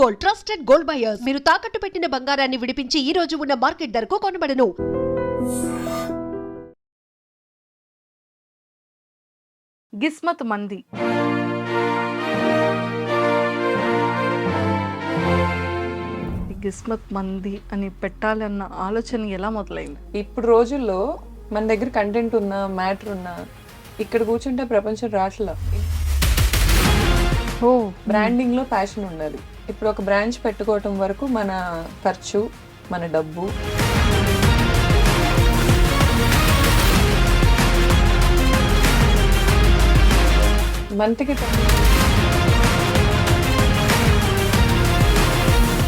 Gold, trusted gold buyers. మీరు తాకట్టు పెట్టిన బంగారాన్ని విడిపించి ఈ రోజు ఉన్న మార్కెట్ ధరకు కొనబడను. గిస్మత్ మంది గిస్మత్ మంది అని పెట్టాలన్న ఆలోచన ఎలా మొదలైంది? ఇప్పుడు రోజుల్లో మన దగ్గర కంటెంట్ ఉన్నా మ్యాటర్ ఉన్నా ఇక్కడ కూర్చుంటే ప్రపంచం రాట్లా. ఓ బ్రాండింగ్ లో ప్యాషన్ ఉండాలి. ఇప్పుడు ఒక బ్రాంచ్ పెట్టుకోవటం వరకు మన ఖర్చు, మన డబ్బు, మంత్కి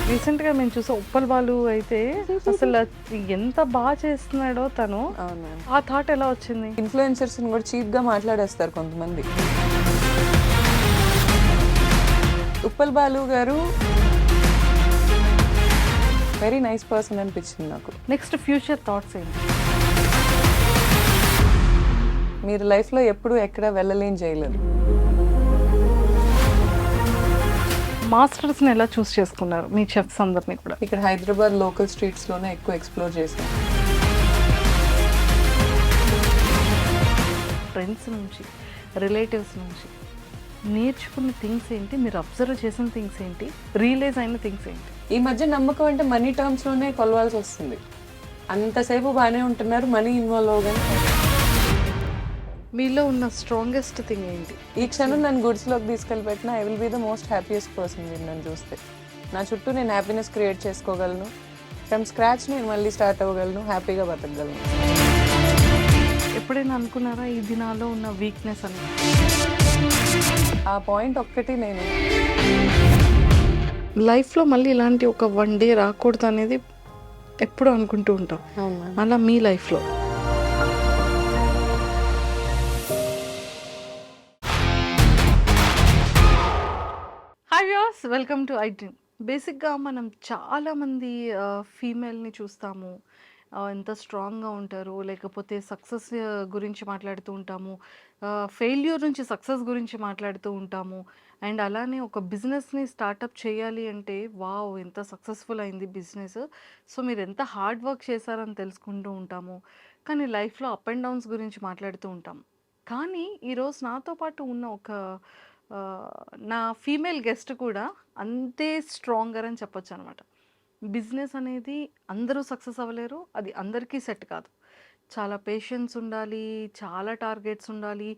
రీసెంట్ గా మేము చూసే ఉప్పల్ బాలు అయితే అసలు ఎంత బాగా చేస్తున్నాడో తను. అవును. ఆ థాట్ ఎలా వచ్చింది? ఇన్ఫ్లుయెన్సర్స్ కూడా చీప్ గా మాట్లాడేస్తారు కొంతమంది. ఉప్పల్ బాలు గారు వెరీ నైస్ పర్సన్ అనిపించింది నాకు. నెక్స్ట్ ఫ్యూచర్ థాట్స్ ఏంటి? మీరు లైఫ్లో ఎప్పుడు ఎక్కడ వెళ్ళలేని చేయలేరు. మాస్టర్స్ని ఎలా చూస్ చేసుకున్నారు మీ చెఫ్స్ అందరినీ కూడా? ఇక్కడ హైదరాబాద్ లోకల్ స్ట్రీట్స్లోనే ఎక్కువ ఎక్స్ప్లోర్ చేశాను. ఫ్రెండ్స్ నుంచి, రిలేటివ్స్ నుంచి నేర్చుకున్న థింగ్స్ ఏంటి? మీరు అబ్జర్వ్ చేసిన థింగ్స్ ఏంటి? రియలైజ్ అయిన థింగ్స్ ఏంటి? ఈ మధ్య నమ్మకం అంటే మనీ టర్మ్స్లోనే కొలవాల్సి వస్తుంది. అంతసేపు బాగానే ఉంటున్నారు, మనీ ఇన్వాల్వ్ అవగానే మీలో ఉన్న స్ట్రాంగెస్ట్ థింగ్ ఏంటి? ఈ క్షణం నన్ను గుడ్స్లోకి తీసుకెళ్ళి పెట్టినా I will be the most happiest person. మీరు నన్ను చూస్తే నా చుట్టూ నేను హ్యాపీనెస్ క్రియేట్ చేసుకోగలను. ఫ్రమ్ స్క్రాచ్ నేను మళ్ళీ స్టార్ట్ అవ్వగలను, హ్యాపీగా బతకగలను. ఎప్పుడైనా అనుకున్నారా ఇది నాలో ఉన్న వీక్నెస్ అని? ఆ పాయింట్ ఒక్కటి నేను లైఫ్లో మళ్ళీ ఇలాంటి ఒక వన్ డే రాకూడదు అనేది ఎప్పుడు అనుకుంటూ ఉంటాం. అలా మీ లైఫ్లో hi viewers, welcome to I dream. బేసిక్గా మనం చాలామంది ఫీమేల్ని చూస్తాము, ఎంత స్ట్రాంగ్గా ఉంటారు, లేకపోతే సక్సెస్ గురించి మాట్లాడుతూ ఉంటాము, ఫెయిల్యూర్ నుంచి సక్సెస్ గురించి మాట్లాడుతూ ఉంటాము. అండ్ అలానే ఒక బిజినెస్ని స్టార్టప్ చేయాలి అంటే వావ్ ఎంత సక్సెస్ఫుల్ అయింది బిజినెస్, సో మీరు ఎంత హార్డ్ వర్క్ చేశారని తెలుసుకుంటూ ఉంటాము. కానీ లైఫ్లో అప్ అండ్ డౌన్స్ గురించి మాట్లాడుతూ ఉంటాం. కానీ ఈరోజు నాతో పాటు ఉన్న ఒక నా ఫీమేల్ గెస్ట్ కూడా అంతే స్ట్రాంగర్ అని చెప్పొచ్చు అనమాట. బిజినెస్ అనేది అందరూ సక్సెస్ అవ్వలేరు, అది అందరికీ సెట్ కాదు. చాలా పేషెన్స్ ఉండాలి, చాలా టార్గెట్స్ ఉండాలి.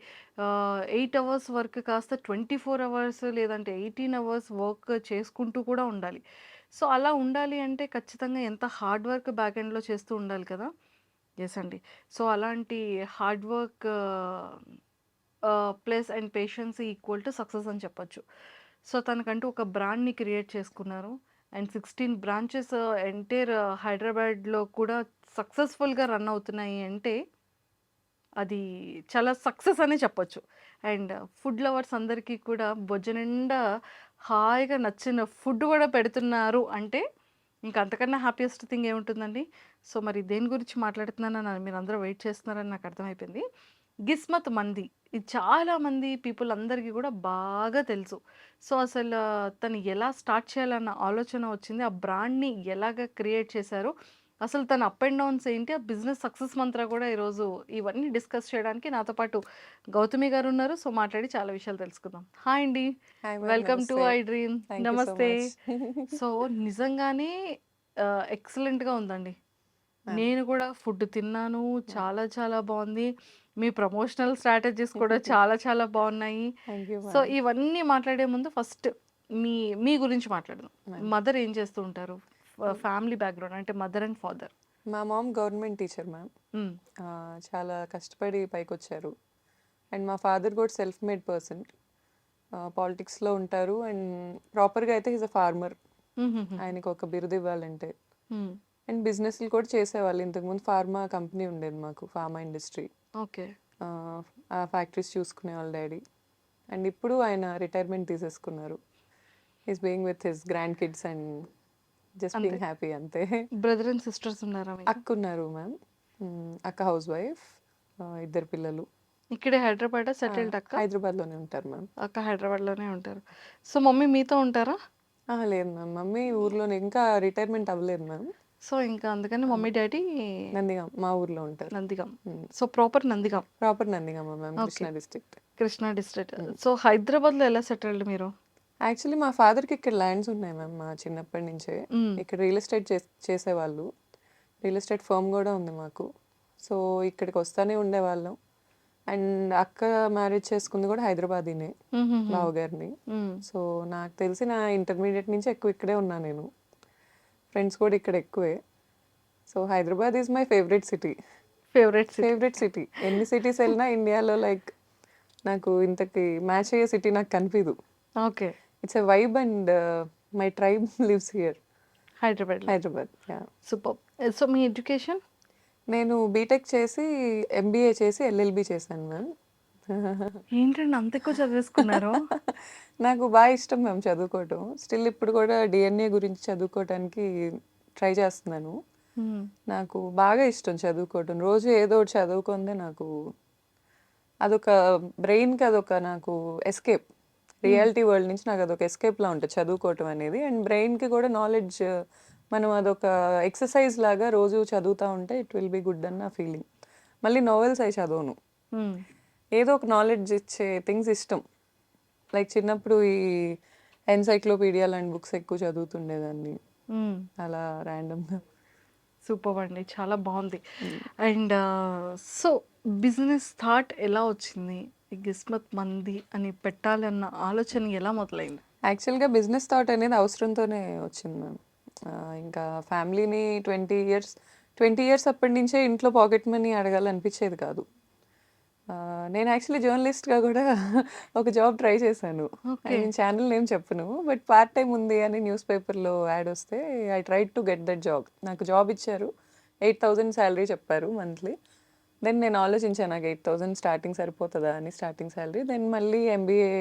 8 అవర్స్ వర్క్ కాస్త 24 అవర్స్ లేదంటే 18 అవర్స్ వర్క్ చేసుకుంటూ కూడా ఉండాలి. సో అలా ఉండాలి అంటే ఖచ్చితంగా ఎంత హార్డ్ వర్క్ బ్యాక్ ఎండ్లో చేస్తూ ఉండాలి కదా. ఎస్ అండి. సో అలాంటి hard work plus and patience equal to success అని చెప్పొచ్చు. సో తనకంటూ ఒక బ్రాండ్ని క్రియేట్ చేసుకున్నారు. అండ్ 16 బ్రాంచెస్ ఎంటైర్ హైదరాబాద్లో కూడా సక్సెస్ఫుల్గా రన్ అవుతున్నాయి అంటే అది చాలా సక్సెస్ అనే చెప్పొచ్చు. అండ్ ఫుడ్ లవర్స్ అందరికీ కూడా బొజ్జ నిండా హాయిగా నచ్చిన ఫుడ్ కూడా పెడుతున్నారు అంటే ఇంకా అంతకన్నా హ్యాపీయెస్ట్ థింగ్ ఏముంటుందండి. సో మరి దేని గురించి మాట్లాడుతున్నానని మీరు అందరూ వెయిట్ చేస్తున్నారని నాకు అర్థమైపోయింది. గిస్మత్ మంది, ఇది చాలామంది పీపుల్ అందరికీ కూడా బాగా తెలుసు. సో అసలు తను ఎలా స్టార్ట్ చేయాలన్న ఆలోచన వచ్చింది, ఆ బ్రాండ్ని ఎలాగ క్రియేట్ చేశారు, అసలు తన అప్ అండ్ డౌన్స్ ఏంటి, ఆ బిజినెస్ సక్సెస్ మంత్ర కూడా ఈరోజు ఇవన్నీ డిస్కస్ చేయడానికి నాతో పాటు గౌతమి గారు ఉన్నారు. సో మాట్లాడి చాలా విషయాలు తెలుసుకుందాం. హాయ్ అండి, వెల్కమ్ టు ఐ డ్రీమ్. నమస్తే. సో నిజంగానే ఎక్సలెంట్గా ఉందండి. నేను కూడా ఫుడ్ తిన్నాను, చాలా చాలా బాగుంది. మీ ప్రమోషనల్ స్ట్రాటజీస్ కూడా చాలా చాలా బాగున్నాయి. సో ఇవన్నీ మాట్లాడే ముందు ఫస్ట్ మీ మీ గురించి మాట్లాడదాం. మదర్ ఏం చేస్తూ ఉంటారు, ఫ్యామిలీ బ్యాక్గ్రౌండ్ అంటే మదర్ అండ్ ఫాదర్? మా మామ్ గవర్నమెంట్ టీచర్ మ్యామ్. చాలా కష్టపడి పైకి వచ్చారు. అండ్ మా ఫాదర్ కూడా సెల్ఫ్ మేడ్ పర్సన్, పాలిటిక్స్లో ఉంటారు. అండ్ ప్రాపర్గా అయితే ఈజ్ అ ఫార్మర్. ఆయనకు ఒక బిరుదు ఇవ్వాలంటే. అండ్ బిజినెస్లు కూడా చేసేవాళ్ళు. ఇంతకుముందు ఫార్మా కంపెనీ ఉండేది మాకు, ఫార్మా ఇండస్ట్రీ. ఓకే. ఆ ఫ్యాక్టరీస్ చూసుకునేవాళ్ళు డాడీ. అండ్ ఇప్పుడు ఆయన రిటైర్మెంట్ తీసేసుకున్నారు. Is being with his grand kids and just being happy అంతే. బ్రదర్ అండ్ సిస్టర్స్ ఉన్నారా? అక్క ఉన్నారు మ్యామ్. అక్క హౌస్ వైఫ్, 2 పిల్లలు. ఇక్కడే హైదరాబాద్ సెటిల్డ్? అక్క హైదరాబాద్లోనే ఉంటారు మ్యామ్. అక్క హైదరాబాద్లోనే ఉంటారు. సో మమ్మీ మీతో ఉంటారా? లేదు మ్యామ్. మమ్మీ ఊర్లోనే ఇంకా రిటైర్మెంట్ అవ్వలేదు మ్యామ్. సో ఇంకా అందుకని మమ్మీ డాడీ నందిగాం మా ఊర్లో ఉంటారు. Nandigam. So proper Nandigam, proper Nandigama ma'am, okay, Krishna district. Krishna district. So హైదరాబాద్లో ఎలా సెటిల్డ్ మీరు? యాక్చువల్లీ మా ఫాదర్కి ఇక్కడ ల్యాండ్స్ ఉన్నాయి మ్యామ్. మా చిన్నప్పటి నుంచే మ్మ్. ఇక్కడ రియల్ ఎస్టేట్ చేసేవాళ్ళు. రియల్ ఎస్టేట్ ఫర్మ్ కూడా ఉంది మాకు. సో ఇక్కడికి వస్తానే ఉండేవాళ్ళం. అండ్ అక్క మ్యారేజ్ చేసుకుంది కూడా హైదరాబాదీనే, బావగారిని. సో నాకు తెలిసి నా ఇంటర్మీడియట్ నుంచి ఎక్కువ ఇక్కడే ఉన్నా నేను. ఫ్రెండ్స్ కూడా ఇక్కడ ఎక్కువే. So Hyderabad is my favourite city. Favourite city. ఎన్ని సిటీస్ వెళ్ళినా ఇండియాలో లైక్ నాకు ఇంతకి మ్యాచ్ అయ్యే సిటీ నాకు కనిపించదు. Okay, it's a vibe and my tribe lives here. Hyderabad. Yeah. Super. So me education? నేను బీటెక్ చేసి ఎంబీఏ చేసి ఎల్ఎల్బి చేశాను మ్యామ్. ఏంటండి అంత ఎక్కువ చదివేసుకున్నారు? నాకు బాగా ఇష్టం మ్యామ్ చదువుకోవటం. స్టిల్ ఇప్పుడు కూడా డిఎన్ఏ గురించి చదువుకోవటానికి ట్రై చేస్తున్నాను. నాకు బాగా ఇష్టం చదువుకోవటం. రోజు ఏదో ఒకటి చదువుకుందే నాకు అదొక బ్రెయిన్కి అదొక నాకు ఎస్కేప్. రియాలిటీ వరల్డ్ నుంచి నాకు అదొక ఎస్కేప్లా ఉంటుంది చదువుకోవటం అనేది. అండ్ బ్రెయిన్కి కూడా నాలెడ్జ్, మనం అదొక ఎక్సర్సైజ్ లాగా రోజు చదువుతూ ఉంటే ఇట్ విల్ బి గుడ్ అన్న ఫీలింగ్. మళ్ళీ నావెల్స్ అయి చదవను, ఏదో ఒక నాలెడ్జ్ ఇచ్చే థింగ్స్ ఇష్టం. లైక్ చిన్నప్పుడు ఈ ఎన్సైక్లోపీడియా లాంటి బుక్స్ ఎక్కువ చదువుతుండేదాన్ని అలా ర్యాండమ్గా. సూపర్ అండి, చాలా బాగుంది. అండ్ సో బిజినెస్ థాట్ ఎలా వచ్చింది? ఈ కిస్మత్ మంది అని పెట్టాలన్న ఆలోచన ఎలా మొదలైంది? యాక్చువల్గా బిజినెస్ థాట్ అనేది అవసరంతోనే వచ్చింది మ్యామ్. ఇంకా ఫ్యామిలీని 20 ఇయర్స్ అప్పటి నుంచే ఇంట్లో పాకెట్ మనీ అడగాలనిపించేది కాదు. నేను యాక్చువల్లీ జర్నలిస్ట్గా కూడా ఒక జాబ్ ట్రై చేశాను. నేను ఛానల్ నేమ్ చెప్పను, బట్ పార్ట్ టైం ఉంది అని న్యూస్ పేపర్లో యాడ్ వస్తే I try to get that job. నాకు జాబ్ ఇచ్చారు, 8,000 శాలరీ చెప్పారు మంత్లీ. దెన్ నేను ఆలోచించాను నాకు 8,000 స్టార్టింగ్ సరిపోతుందా అని, స్టార్టింగ్ శాలరీ. దెన్ మళ్ళీ ఎంబీఏ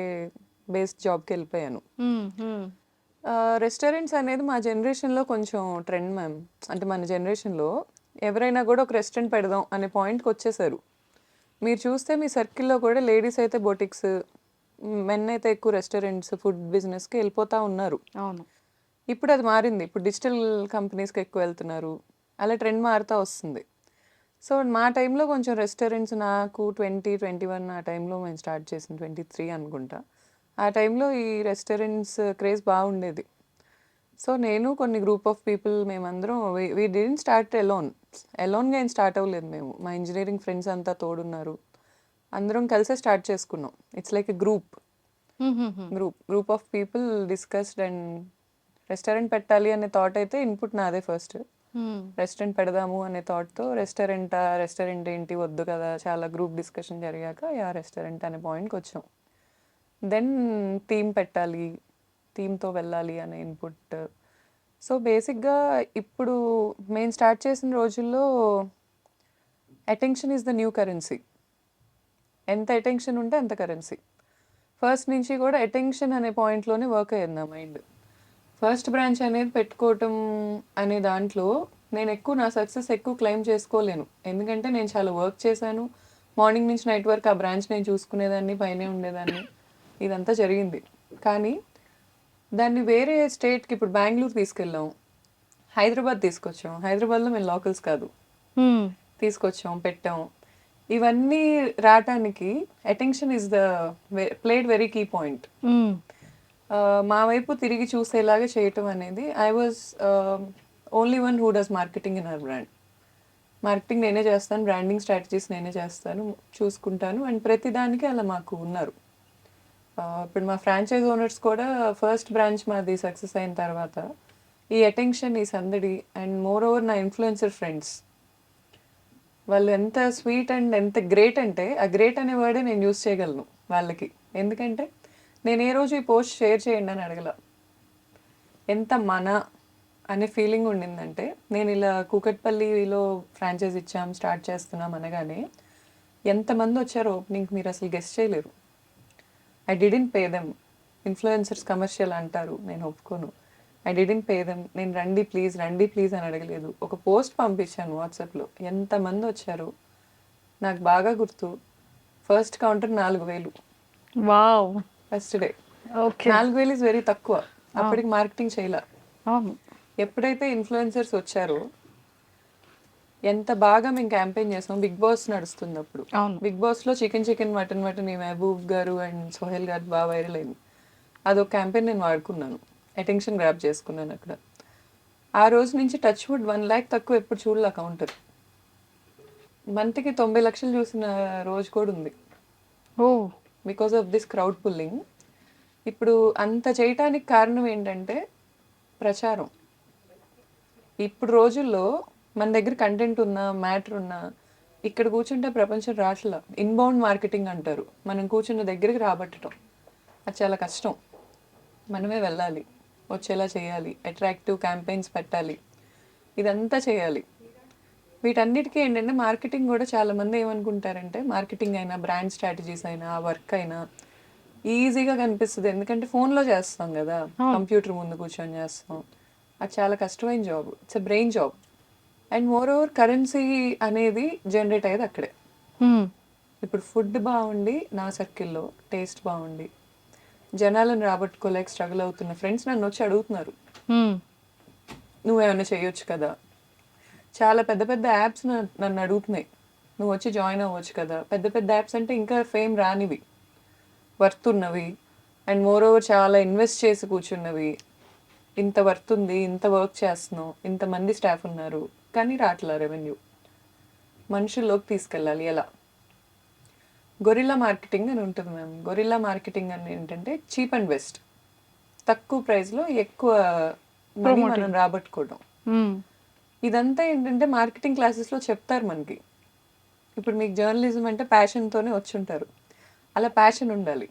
బేస్డ్ జాబ్కి వెళ్ళిపోయాను. రెస్టారెంట్స్ అనేది మా జనరేషన్లో కొంచెం ట్రెండ్ మ్యామ్. అంటే మన జనరేషన్లో ఎవరైనా కూడా ఒక రెస్టారెంట్ పెడదాం అనే పాయింట్కి వచ్చేసారు. మీరు చూస్తే మీ సర్కిల్లో కూడా లేడీస్ అయితే బొటిక్స్, మెన్ అయితే ఎక్కువ రెస్టారెంట్స్, ఫుడ్ బిజినెస్కి వెళ్ళిపోతూ ఉన్నారు. అవును, ఇప్పుడు అది మారింది. ఇప్పుడు డిజిటల్ కంపెనీస్కి ఎక్కువ వెళ్తున్నారు. అలా ట్రెండ్ మారుతూ వస్తుంది. సో మా టైంలో కొంచెం రెస్టారెంట్స్, నాకు 2021 ఆ టైంలో మేము స్టార్ట్ చేసింది, 23 అనుకుంటా. ఆ టైంలో ఈ రెస్టారెంట్స్ క్రేజ్ బాగుండేది. సో నేను కొన్ని గ్రూప్ ఆఫ్ పీపుల్ మేమందరం వీ డిడెంట్ స్టార్ట్ ఎలోన్గా ఏం స్టార్ట్ అవ్వలేదు మేము. మా ఇంజనీరింగ్ ఫ్రెండ్స్ అంతా తోడున్నారు, అందరం కలిసే స్టార్ట్ చేసుకున్నాం. It's like a group of people discussed and restaurant పెట్టాలి అనే థాట్ అయితే ఇన్పుట్ నాదే ఫస్ట్. రెస్టారెంట్ పెడదాము అనే థాట్తో రెస్టారెంట్ ఏంటి వద్దు కదా, చాలా గ్రూప్ డిస్కషన్ జరిగాక రెస్టారెంట్ అనే పాయింట్కి వచ్చాం. దెన్ థీమ్ పెట్టాలి, థీమ్తో వెళ్ళాలి అనే ఇన్పుట్. సో బేసిక్గా ఇప్పుడు మేము స్టార్ట్ చేసిన రోజుల్లో attention is the new currency. ఎంత అటెన్షన్ ఉంటే అంత కరెన్సీ. ఫస్ట్ నుంచి కూడా అటెన్షన్ అనే పాయింట్లోనే వర్క్ అయ్యింది నా మైండ్. ఫస్ట్ బ్రాంచ్ అనేది పెట్టుకోవటం అనే దాంట్లో నేను నా సక్సెస్ ఎక్కువ క్లెయిమ్ చేసుకోలేను. ఎందుకంటే నేను చాలా వర్క్ చేశాను. మార్నింగ్ నుంచి నైట్ వరకు ఆ బ్రాంచ్ నేను చూసుకునేదాన్ని, పైనే ఉండేదాన్ని, ఇదంతా జరిగింది. కానీ దాన్ని వేరే స్టేట్కి, ఇప్పుడు బెంగళూరు తీసుకెళ్ళాం, హైదరాబాద్ తీసుకొచ్చాం. హైదరాబాద్లో మేము లోకల్స్ కాదు, తీసుకొచ్చాం, పెట్టాం. ఇవన్నీ రావటానికి attention is the played very key point. మా వైపు తిరిగి చూసేలాగా చేయటం అనేది. I was only one who does marketing in our brand. Marketing నేనే చేస్తాను, బ్రాండింగ్ స్ట్రాటజీస్ నేనే చేస్తాను, చూసుకుంటాను. అండ్ ప్రతిదానికి అలా మాకు ఉన్నారు. ఇప్పుడు మా ఫ్రాంచైజ్ ఓనర్స్ కూడా ఫస్ట్ బ్రాంచ్ మాది సక్సెస్ అయిన తర్వాత ఈ అటెన్షన్, ఈ సందడి, అండ్ మోర్ ఓవర్ నా ఇన్ఫ్లుయెన్సర్ ఫ్రెండ్స్ వాళ్ళు ఎంత స్వీట్ అండ్ ఎంత గ్రేట్ అంటే, ఆ గ్రేట్ అనే వర్డే నేను యూస్ చేయగలను వాళ్ళకి. ఎందుకంటే నేను ఏ రోజు ఈ పోస్ట్ షేర్ చేయండి అని అడగల. ఎంత మన అనే ఫీలింగ్ ఉండిందంటే, నేను ఇలా కూకట్పల్లిలో ఫ్రాంచైజ్ ఇచ్చాం, స్టార్ట్ చేస్తున్నాం అనగానే ఎంతమంది వచ్చారో ఓపెనింగ్ మీరు అసలు గెస్ట్ చేయలేరు. I didn't pay them. Influencers commercial అంటారు, నేను ఒప్పుకోను. I didn't pay them. నేను రండి ప్లీజ్ అని అడగలేదు. ఒక పోస్ట్ పంపించాను వాట్సాప్లో, ఎంతమంది వచ్చారు నాకు బాగా గుర్తు. First counter 4,000. Wow, first day okay. 4,000 is very తక్కువ. అప్పటికి మార్కెటింగ్ చేయలే. అవును. ఎప్పుడైతే ఇన్ఫ్లుయెన్సర్స్ వచ్చారో ఎంత బాగా మేము క్యాంపెయిన్ చేసాం. బిగ్ బాస్ నడుస్తుంది అప్పుడు. అవును. బిగ్ బాస్లో చికెన్ మటన్ ఈ మహబూబ్ గారు అండ్ సోహెల్ గారు బాగా వైరల్ అయింది. అదొక క్యాంపెయిన్ నేను వాడుకున్నాను, అటెన్షన్ గ్రాప్ చేసుకున్నాను అక్కడ. ఆ రోజు నుంచి టచ్ వుడ్ 1 lakh తక్కువ ఎప్పుడు చూడలే కౌంటర్. మంత్కి 90 లక్షలు చూసిన రోజు కూడా ఉంది ఓ because of this crowd pulling. ఇప్పుడు అంత చేయటానికి కారణం ఏంటంటే ప్రచారం. ఇప్పుడు రోజుల్లో మన దగ్గర కంటెంట్ ఉన్నా మ్యాటర్ ఉన్నా ఇక్కడ కూర్చుంటే ప్రపంచం రాట్లా. ఇన్బౌండ్ మార్కెటింగ్ అంటారు, మనం కూర్చున్న దగ్గరికి రాబట్టడం. అది చాలా కష్టం. మనమే వెళ్ళాలి, వచ్చేలా చేయాలి, అట్రాక్టివ్ క్యాంపెయిన్స్ పెట్టాలి, ఇదంతా చేయాలి. వీటన్నిటికీ ఏంటంటే మార్కెటింగ్ కూడా చాలామంది ఏమనుకుంటారంటే మార్కెటింగ్ అయినా బ్రాండ్ స్ట్రాటజీస్ అయినా ఆ వర్క్ అయినా ఈజీగా కనిపిస్తుంది, ఎందుకంటే ఫోన్లో చేస్తాం కదా, కంప్యూటర్ ముందు కూర్చొని చేస్తాం. అది చాలా కష్టమైన job, it's a brain job. And more over currency అనేది జనరేట్ అయ్యేది అక్కడే. ఇప్పుడు ఫుడ్ బాగుండి నా సర్కిల్లో టేస్ట్ బాగుండి జనాలను రాబట్టుకోలేక స్ట్రగుల్ అవుతున్న ఫ్రెండ్స్ నన్ను వచ్చి అడుగుతున్నారు, నువ్వేమైనా చేయొచ్చు కదా. చాలా పెద్ద పెద్ద యాప్స్ నన్ను అడుగుతున్నాయి, నువ్వు వచ్చి జాయిన్ అవ్వచ్చు కదా. పెద్ద పెద్ద యాప్స్ అంటే ఇంకా ఫేమ్ రానివి, వర్త్ ఉన్నవి, అండ్ మోర్ ఓవర్ చాలా ఇన్వెస్ట్ చేసి కూర్చున్నవి. ఇంత వర్త్ ఉంది, ఇంత వర్క్ చేస్తున్నావు, ఇంతమంది స్టాఫ్ ఉన్నారు, కానీ రాట్లా రెవెన్యూ. మనుషుల్లోకి తీసుకెళ్ళాలి ఎలా? గొరిల్లా మార్కెటింగ్ అని ఉంటుంది మ్యామ్. గొరిల్లా మార్కెటింగ్ అని ఏంటంటే చీప్ అండ్ బెస్ట్, తక్కువ ప్రైస్లో ఎక్కువ మనీ మనం రాబట్టుకోవడం. ఇదంతా ఏంటంటే మార్కెటింగ్ క్లాసెస్లో చెప్తారు మనకి. ఇప్పుడు మీకు జర్నలిజం అంటే ప్యాషన్తోనే వచ్చి ఉంటారు, అలా ప్యాషన్ ఉండాలి.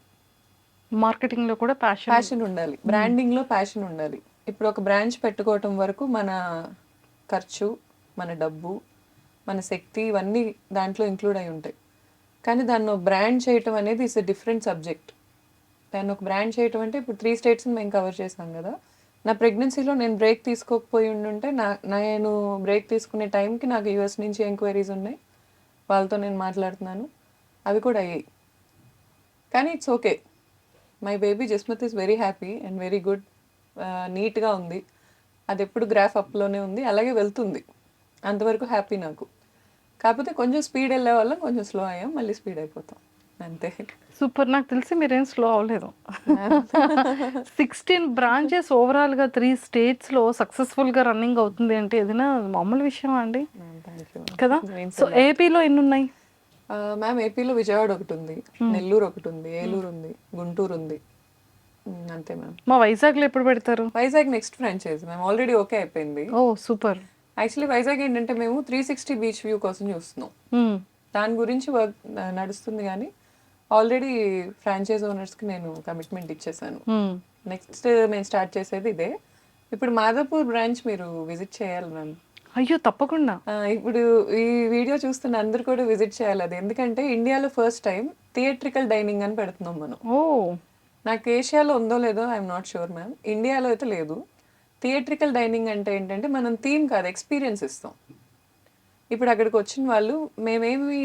మార్కెటింగ్లో కూడా ప్యాషన్ ఉండాలి, బ్రాండింగ్లో ప్యాషన్ ఉండాలి. ఇప్పుడు ఒక బ్రాంచ్ పెట్టుకోవటం వరకు మన ఖర్చు, మన డబ్బు, మన శక్తి ఇవన్నీ దాంట్లో ఇంక్లూడ్ అయి ఉంటాయి. కానీ దాన్ని ఒక బ్రాండ్ చేయటం అనేది ఇట్స్ ఎ డిఫరెంట్ సబ్జెక్ట్. దాన్ని ఒక బ్రాండ్ చేయటం అంటే ఇప్పుడు 3 స్టేట్స్ని మేము కవర్ చేసాం కదా. నా ప్రెగ్నెన్సీలో నేను బ్రేక్ తీసుకోకపోయి ఉండుంటే నేను బ్రేక్ తీసుకునే టైంకి నాకు యూఎస్ నుంచి ఎంక్వైరీస్ ఉన్నాయి, వాళ్ళతో నేను మాట్లాడుతున్నాను, అవి కూడా అయ్యాయి. కానీ it's okay, my baby Jasmat is very happy and very good, నీట్గా ఉంది. అది ఎప్పుడు గ్రాఫ్ అప్లోనే ఉంది, అలాగే వెళ్తుంది, అంతవరకు హ్యాపీ నాకు. కాకపోతే కొంచెం స్పీడ్ వెళ్ళే వాళ్ళం, కొంచెం స్లో అయ్యాం, మళ్ళీ స్పీడ్ అయిపోతాం అంతే. సూపర్. నాకు తెలిసి మీరేం స్లో అవ్వలేదు. 16 బ్రాంచెస్ ఓవరాల్గా 3 స్టేట్స్లో సక్సెస్ఫుల్గా రన్నింగ్ అవుతుంది అంటే ఏదైనా మామూలు విషయమా అండి? థ్యాంక్ యూ కదా. సో ఏపీలో ఎన్ని ఉన్నాయి మ్యామ్? ఏపీలో విజయవాడ ఒకటి ఉంది, నెల్లూరు ఒకటి ఉంది, ఏలూరు ఉంది, గుంటూరు ఉంది, అంతే మ్యామ్. మా వైజాగ్లో ఎప్పుడు పెడతారు? Vizag next franchise ma'am, already okay అయిపోయింది. ఓ సూపర్. యాక్చువల్లీ వైజాగ్ ఏంటంటే మేము 360 బీచ్ వ్యూ కోసం చూస్తున్నాం, దాని గురించి వర్క్ నడుస్తుంది. కానీ ఆల్రెడీ ఫ్రాంచైజ్ ఓనర్స్కి నేను కమిట్మెంట్ ఇచ్చేసాను. నెక్స్ట్ మేము స్టార్ట్ చేసేది ఇదే. ఇప్పుడు మాదాపూర్ బ్రాంచ్ మీరు విజిట్ చేయాలి మ్యామ్. అయ్యో తప్పకుండా. ఇప్పుడు ఈ వీడియో చూస్తున్న అందరు కూడా విజిట్ చేయాలి అది, ఎందుకంటే ఇండియాలో ఫస్ట్ టైం థియేట్రికల్ డైనింగ్ అని పెడుతున్నాం మనం. ఓ నాకు ఏషియాలో ఉందో లేదో ఐఎమ్ నాట్ షూర్ మ్యామ్, ఇండియాలో అయితే లేదు. థియేట్రికల్ డైనింగ్ అంటే ఏంటంటే మనం థీమ్ కాదు, ఎక్స్పీరియన్స్ ఇస్తాం. ఇప్పుడు అక్కడికి వచ్చిన వాళ్ళు మేమేమి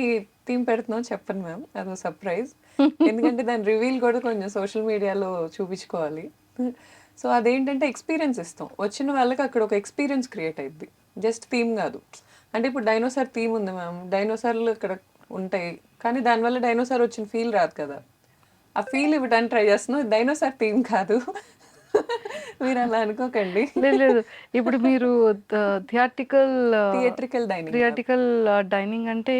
థీమ్ పెడుతున్నాం చెప్పను మ్యామ్, అదో సర్ప్రైజ్. ఎందుకంటే దాని రివీల్ కూడా కొంచెం సోషల్ మీడియాలో చూపించుకోవాలి. సో అదేంటంటే ఎక్స్పీరియన్స్ ఇస్తాం, వచ్చిన వాళ్ళకి అక్కడ ఒక ఎక్స్పీరియన్స్ క్రియేట్ అయ్యిద్ది, జస్ట్ థీమ్ కాదు. అంటే ఇప్పుడు డైనోసార్ థీమ్ ఉంది మ్యామ్, డైనోసార్లు ఇక్కడ ఉంటాయి, కానీ దానివల్ల డైనోసార్ వచ్చిన ఫీల్ రాదు కదా. ఆ ఫీల్ ఇవ్వడానికి ట్రై చేస్తున్నాం, డైనోసార్ థీమ్ కాదు, మీరు అలా అనుకోకండి. లేదు. ఇప్పుడు మీరు థియేట్రికల్ డైనింగ్ అంటే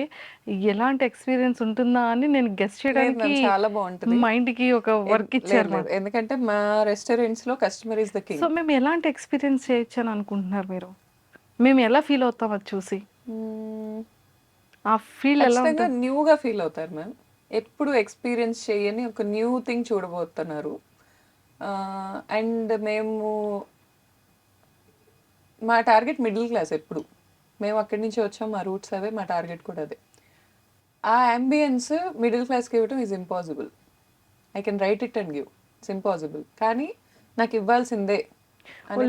ఎలాంటి ఎక్స్పీరియన్స్ ఉంటుందా అని నేను గెస్ చేయడానికి చాలా బాగుంటుంది. మైండ్కి ఒక వర్క్ ఇచ్చారు. ఎందుకంటే మా రెస్టారెంట్స్ లో customer is the king. So మేము ఎలాంటి ఎక్స్పీరియన్స్ చేయొచ్చు అని అనుకుంటున్నారు మీరు? మేము ఎలా ఫీల్ అవుతాం అది చూసి? ఆ ఫీల్ ఎలా ఉంటుంది? న్యూగా ఫీల్ అవుతారు మ్యామ్. ఎప్పుడు ఎక్స్పీరియన్స్ చేయని ఒక న్యూ థింగ్ చూడబోతున్నారు. అండ్ మా టార్గెట్ మిడిల్ క్లాస్. ఎప్పుడు మేము అక్కడి నుంచి వచ్చాం, మా రూట్స్ అవే, మా టార్గెట్ కూడా అదే. ఆ అంబియన్స్ మిడిల్ క్లాస్కి ఇవ్వడం is impossible. I can write it and give, it's impossible. కానీ నాకు ఇవ్వాల్సిందే.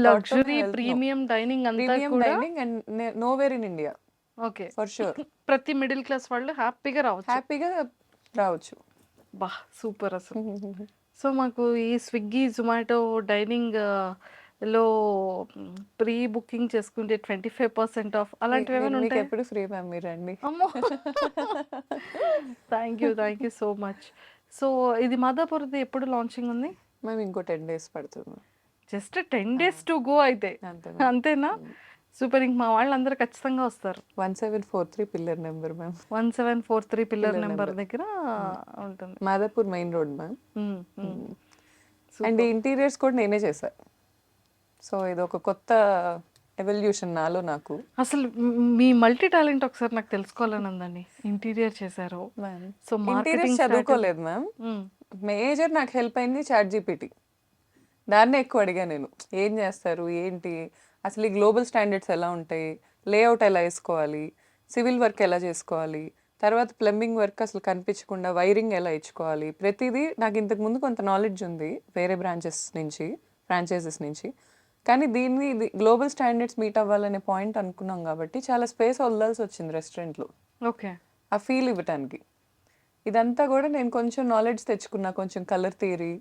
లగ్జరీ ప్రీమియం డైనింగ్ అంతా కూడా and nowhere in India. Okay, for sure. ప్రతి మిడిల్ క్లాస్ వాళ్ళు హ్యాపీగా రావచ్చు. బా సూపర్ అసలు. సో, మాకు ఈ స్విగ్గీ, జొమాటో డైనింగ్ లో ప్రీ బుకింగ్ చేసుకుంటే 25% ఆఫ్ అలాంటివేమైనా మీకు ఉంటాయా? ఎప్పుడు ఫ్రీ మ్యామ్, మీరు రండి. అమ్మో! Thank you so much. So, ఇది మాదాపూర్‌ది ఎప్పుడు లాంచింగ్ ఉంది? మ్యామ్ ఇంకో 10 డేస్ పడుతుంది ma'am. Just 10 days to go అయితే. అంతే మ్యామ్. అంతేనా? సూపర్. ఇంక మా వాళ్ళందరూ ఖచ్చితంగా వస్తారు. 1743 pillar number ma'am. 1743 pillar pillar number number. దగ్గర ఉంటుంది. Madhapur main road ma'am. హ్మ్. హ్మ్. And super. ఇంటీరియర్స్ కూడా నేనే చేశా. సో ఇది ఒక కొత్త ఎవల్యూషన్ నాలో నాకు. అసలు మీ మల్టీ టాలెంట్ ఒకసారి నాకు తెలుసుకోవాలని ఉందండి. ఇంటీరియర్ చేశారు. Ma'am so, interiors marketing strategy. చదువుకోలేదు మ్యామ్. మేజర్ నాకు హెల్ప్ అయింది చాట్‌జీపీటీ. దాన్నే ఎక్కువ అడిగా నేను. ఏం చేస్తారు? ఏంటి? అసలు ఈ గ్లోబల్ స్టాండర్డ్స్ ఎలా ఉంటాయి? లేఅవుట్ ఎలా వేసుకోవాలి? సివిల్ వర్క్ ఎలా చేసుకోవాలి? తర్వాత ప్లంబింగ్ వర్క్ అసలు కనిపించకుండా వైరింగ్ ఎలా ఇచ్చుకోవాలి? ప్రతిదీ నాకు ఇంతకుముందు కొంత నాలెడ్జ్ ఉంది వేరే బ్రాంచెస్ నుంచి, ఫ్రాంచైజెస్ నుంచి. కానీ దీన్ని ఇది గ్లోబల్ స్టాండర్డ్స్ మీట్ అవ్వాలనే పాయింట్ అనుకున్నాం కాబట్టి చాలా స్పేస్ వదలాల్సి వచ్చింది రెస్టారెంట్లో ఓకే. ఆ ఫీల్ ఇవ్వటానికి. ఇదంతా కూడా నేను కొంచెం నాలెడ్జ్ తెచ్చుకున్నా, కొంచెం కలర్ థియరీ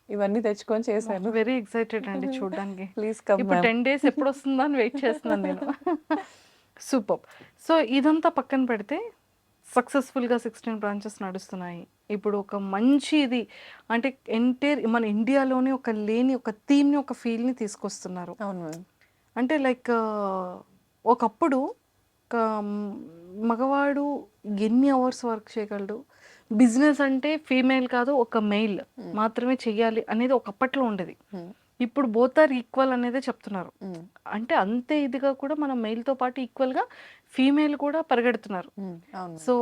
ఇవన్నీ తెచ్చుకొని చేశాను. వెరీ ఎక్సైటెడ్ అండి చూడడానికి. ప్లీజ్ కమ్ ఇప్పుడు మ్యామ్. 10 డేస్ ఎప్పుడు వస్తుందా అని వెయిట్ చేస్తున్నాను నేను. సూపర్. సో, ఇదంతా పక్కన పెడితే సక్సెస్ఫుల్గా 16 బ్రాంచెస్ నడుస్తున్నాయి. ఇప్పుడు ఒక మంచి ఇది అంటే మన ఇండియాలోనే ఒక లేని ఒక థీమ్ని, ఒక ఫీల్ని తీసుకొస్తున్నారు. అవును మ్యామ్. అంటే లైక్ ఒకప్పుడు ఒక మగవాడు ఎన్ని అవర్స్ వర్క్ చేయగలడు, బిజినెస్ అంటే ఫీమేల్ కాదు ఒక మెయిల్ మాత్రమే చెయ్యాలి అనేది ఒకప్పట్లో ఉండేది. ఇప్పుడు బోత్ ఆర్ ఈక్వల్ అనేదే చెప్తున్నారు. అంటే అంతే ఇదిగా కూడా మనం మెయిల్తో పాటు ఈక్వల్గా ఫీమేల్ కూడా పరిగెడుతున్నారు. అవును సో,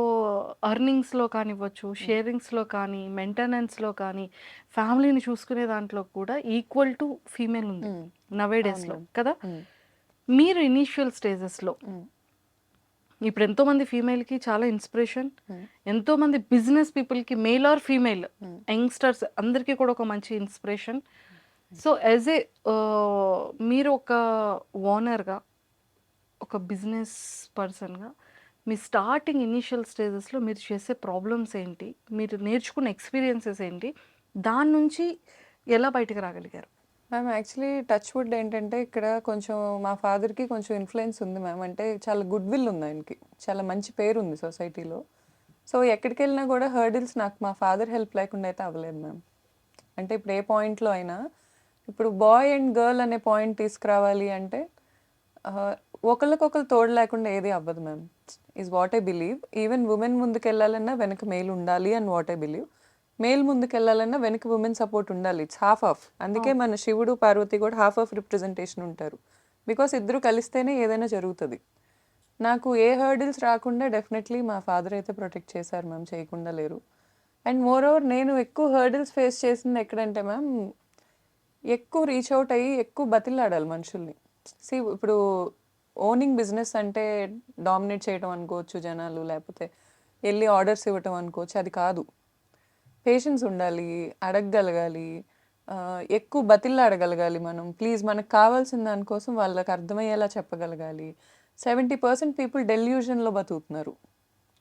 అర్నింగ్స్లో కానివ్వచ్చు, షేరింగ్స్లో కానీ, మెయింటెనెన్స్లో కానీ, ఫ్యామిలీని చూసుకునే దాంట్లో కూడా ఈక్వల్ టు ఫీమేల్ ఉంది నవే డేస్లో కదా. మీరు ఇనీషియల్ స్టేజెస్లో ఇప్పుడు ఎంతోమంది ఫీమేల్కి చాలా ఇన్స్పిరేషన్, ఎంతోమంది బిజినెస్ పీపుల్కి మెయిల్ ఆర్ ఫీమేల్ యంగ్స్టర్స్ అందరికీ కూడా ఒక మంచి ఇన్స్పిరేషన్. సో యాజ్ ఏ మీరు ఒక ఓనర్గా, ఒక బిజినెస్ పర్సన్గా మీ స్టార్టింగ్ ఇనీషియల్ స్టేజెస్లో మీరు చేసే ప్రాబ్లమ్స్ ఏంటి, మీరు నేర్చుకున్న ఎక్స్పీరియన్సెస్ ఏంటి, దాని నుంచి ఎలా బయటకు రాగలిగారు? మ్యామ్ యాక్చువల్లీ టచ్ వుడ్ ఏంటంటే ఇక్కడ కొంచెం మా ఫాదర్కి కొంచెం ఇన్ఫ్లుయెన్స్ ఉంది మ్యామ్. అంటే చాలా గుడ్ విల్ ఉంది ఆయనకి, చాలా మంచి పేరు ఉంది సొసైటీలో. సో ఎక్కడికి వెళ్ళినా కూడా హర్డిల్స్ నాకు మా ఫాదర్ హెల్ప్ లేకుండా అయితే అవ్వలేదు మ్యామ్. అంటే ఇప్పుడు ఏ పాయింట్లో అయినా ఇప్పుడు బాయ్ అండ్ గర్ల్ అనే పాయింట్ తీసుకురావాలి అంటే ఒకరికొకరు తోడు లేకుండా ఏది అవ్వదు ma'am. Is what I believe. Even women ముందుకు వెళ్ళాలన్నా వెనక మేల్ ఉండాలి అని వాట్ ఐ బిలీవ్. మేల్ ముందుకు వెళ్ళాలన్నా వెనక ఉమెన్ సపోర్ట్ ఉండాలి. It's half of. అందుకే మన శివుడు పార్వతి కూడా హాఫ్ ఆఫ్ రిప్రజెంటేషన్ ఉంటారు. బికాస్ ఇద్దరు కలిస్తేనే ఏదైనా జరుగుతుంది. నాకు ఏ హర్డిల్స్ రాకుండా డెఫినెట్లీ మా ఫాదర్ అయితే ప్రొటెక్ట్ చేశారు మ్యామ్, చేయకుండా లేరు. అండ్ మోర్ ఓవర్ నేను ఎక్కువ హర్డిల్స్ ఫేస్ చేసింది ఎక్కడంటే మ్యామ్, ఎక్కువ రీచ్ అవుట్ అయ్యి ఎక్కువ బతిలాడాలి మనుషుల్ని. ఇప్పుడు ఓనింగ్ బిజినెస్ అంటే డామినేట్ చేయడం అనుకోవచ్చు జనాలు, లేకపోతే వెళ్ళి ఆర్డర్స్ ఇవ్వటం అనుకోవచ్చు. అది కాదు. పేషెన్స్ ఉండాలి, అడగగలగాలి, ఎక్కువ బతిలాడగలగాలి మనం. ప్లీజ్ మనకు కావాల్సిన దానికోసం వాళ్ళకి అర్థమయ్యేలా చెప్పగలగాలి. 70% పీపుల్ డెల్యూషన్లో బతుకుతున్నారు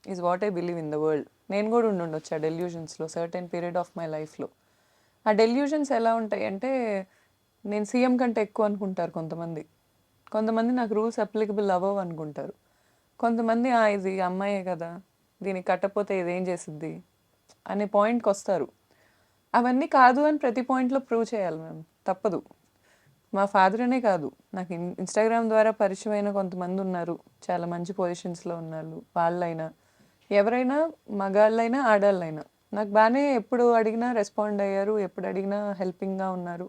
is what I believe in the world. నేను కూడా ఉండొచ్చు ఆ డెల్యూషన్స్లో సర్టెన్ పీరియడ్ ఆఫ్ మై లైఫ్లో. ఆ డెల్యూషన్స్ ఎలా ఉంటాయి అంటే నేను సీఎం కంటే ఎక్కువ అనుకుంటారు కొంతమంది. కొంతమంది నాకు రూల్స్ అప్లికబుల్ అవ్వవు అనుకుంటారు. కొంతమంది ఇది అమ్మాయే కదా, దీనికి కట్టకపోతే ఇదేం చేసిద్ది అనే పాయింట్కి వస్తారు. అవన్నీ కాదు అని ప్రతి పాయింట్లో ప్రూవ్ చేయాలి మ్యామ్, తప్పదు. మా ఫాదర్ అనే కాదు, నాకు ఇన్స్టాగ్రామ్ ద్వారా పరిచయమైన కొంతమంది ఉన్నారు, చాలా మంచి పొజిషన్స్లో ఉన్నారు. వాళ్ళైనా ఎవరైనా, మగాళ్ళైనా ఆడాళ్ళైనా నాకు బాగానే ఎప్పుడు అడిగినా రెస్పాండ్ అయ్యారు, ఎప్పుడు అడిగినా హెల్పింగ్గా ఉన్నారు.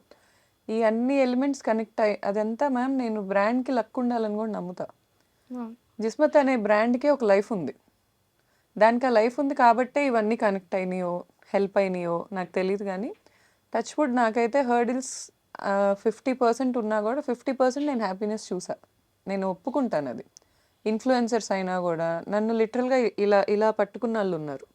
ఈ అన్ని ఎలిమెంట్స్ కనెక్ట్ అయ్యి అదంతా మ్యామ్ నేను బ్రాండ్కి లక్ ఉండాలని కూడా నమ్ముతా. జిస్మత్ అనే బ్రాండ్కి ఒక లైఫ్ ఉంది, దానికి ఆ లైఫ్ ఉంది కాబట్టే ఇవన్నీ కనెక్ట్ అయినాయో హెల్ప్ అయినాయో నాకు తెలియదు. కానీ టచ్ వుడ్ నాకైతే హర్డిల్స్ 50% ఉన్నా కూడా 50% నేను హ్యాపీనెస్ చూసా, నేను ఒప్పుకుంటాను అది. ఇన్ఫ్లుయెన్సర్స్ అయినా కూడా నన్ను లిటరల్గా ఇలా ఇలా పట్టుకున్న వాళ్ళు ఉన్నారు,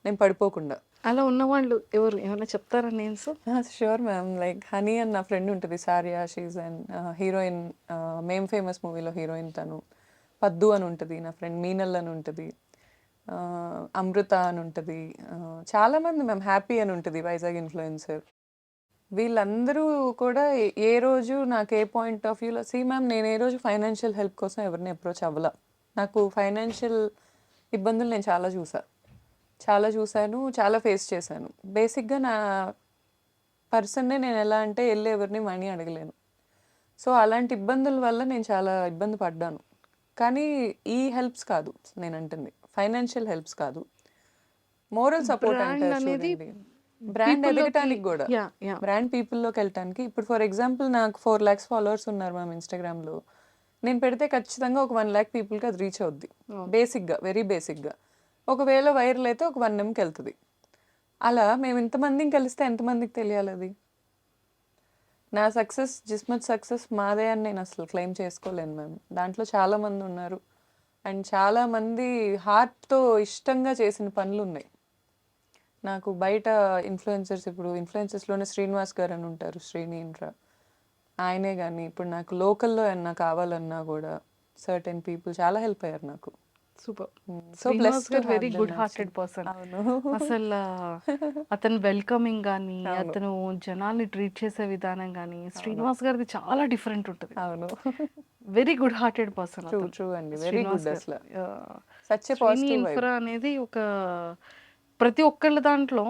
నేను పడిపోకుండా. అలా ఉన్నవాళ్ళు ఎవరు, ఏమైనా చెప్తారా names? Sure ma'am. Like honey అని నా ఫ్రెండ్ ఉంటుంది, సారియా, she's and heroine, ma'am famous మూవీలో హీరోయిన్ తను. పద్దు అని ఉంటుంది నా ఫ్రెండ్, మీనల్ అని ఉంటుంది. అమృత అని ఉంటుంది, చాలామంది మ్యామ్, హ్యాపీ అని ఉంటుంది వైజాగ్ ఇన్ఫ్లుయెన్సర్. వీళ్ళందరూ కూడా ఏ రోజు నాకు ఏ పాయింట్ ఆఫ్ వ్యూలో మ్యామ్, నేను ఏ రోజు ఫైనాన్షియల్ హెల్ప్ కోసం ఎవరిని అప్రోచ్ అవ్వాల. నాకు ఫైనాన్షియల్ ఇబ్బందులు నేను చాలా చూశాను, చాలా ఫేస్ చేశాను. బేసిక్గా నా పర్సన్నే నేను ఎలా అంటే వెళ్ళి ఎవరిని మనీ అడగలేను. సో అలాంటి ఇబ్బందుల వల్ల నేను చాలా ఇబ్బంది పడ్డాను. కానీ ఈ హెల్ప్స్ కాదు నేను అంటుంది, ఫైనాన్షియల్ హెల్ప్స్ కాదు, మోరల్ సపోర్ట్ బ్రాండ్ అంటారు అనేది చూడండి. బ్రాండ్ పీపుల్లోకి ఎదగటానికి కూడా, యా యా బ్రాండ్ పీపుల్లోకి వెళ్ళటానికి. ఇప్పుడు ఫర్ ఎగ్జాంపుల్ నాకు 4 lakhs ఫాలోవర్స్ ఉన్నారు మ్యామ్ ఇన్స్టాగ్రామ్లో. నేను పెడితే ఖచ్చితంగా ఒక 1 lakh పీపుల్కి అది రీచ్ అవుద్ది. బేసిక్గా, వెరీ బేసిక్గా. ఒకవేళ వైరల్ అయితే ఒక 1 Mకి వెళ్తుంది. అలా మేము ఇంతమందిని కలిస్తే ఎంతమందికి తెలియాలి అది? నా సక్సెస్, జిస్మత్ సక్సెస్ మాదే అని నేను అసలు క్లెయిమ్ చేసుకోలేను మ్యామ్. దాంట్లో చాలామంది ఉన్నారు అండ్ చాలామంది హార్ట్తో ఇష్టంగా చేసిన పనులు ఉన్నాయి. నాకు బయట ఇన్ఫ్లుయెన్సర్స్, ఇప్పుడు ఇన్ఫ్లుయెన్సర్స్లోనే శ్రీనివాస్ గారు అని ఉంటారు, శ్రీని ఇన్ఫ్రా, ఆయనే కానీ ఇప్పుడు నాకు లోకల్లో ఏమన్నా కావాలన్నా కూడా సర్టెన్ పీపుల్ చాలా హెల్ప్ అయ్యారు నాకు. సూపర్. సో శ్రీనివాస్ బ్లెస్డ్ గారు వెరీ గుడ్ హార్టెడ్ పర్సన్. అవును. అసలు అతను వెల్కమింగ్ కానీ, అవును. అతను జనాల్ని ట్రీట్ చేసే విధానం కానీ, శ్రీనివాస్ గారిది చాలా డిఫరెంట్ ఉంటుంది. అవును. Very good hearted person true అతను. ట్రూ అండి, వెరీ శ్రీనివాస్ గుడ్ గారు అసలు. ఆ, such a Srini positive vibe. Infra అనేది ఒక ప్రతి ఒక్కళ్ళ దాంట్లో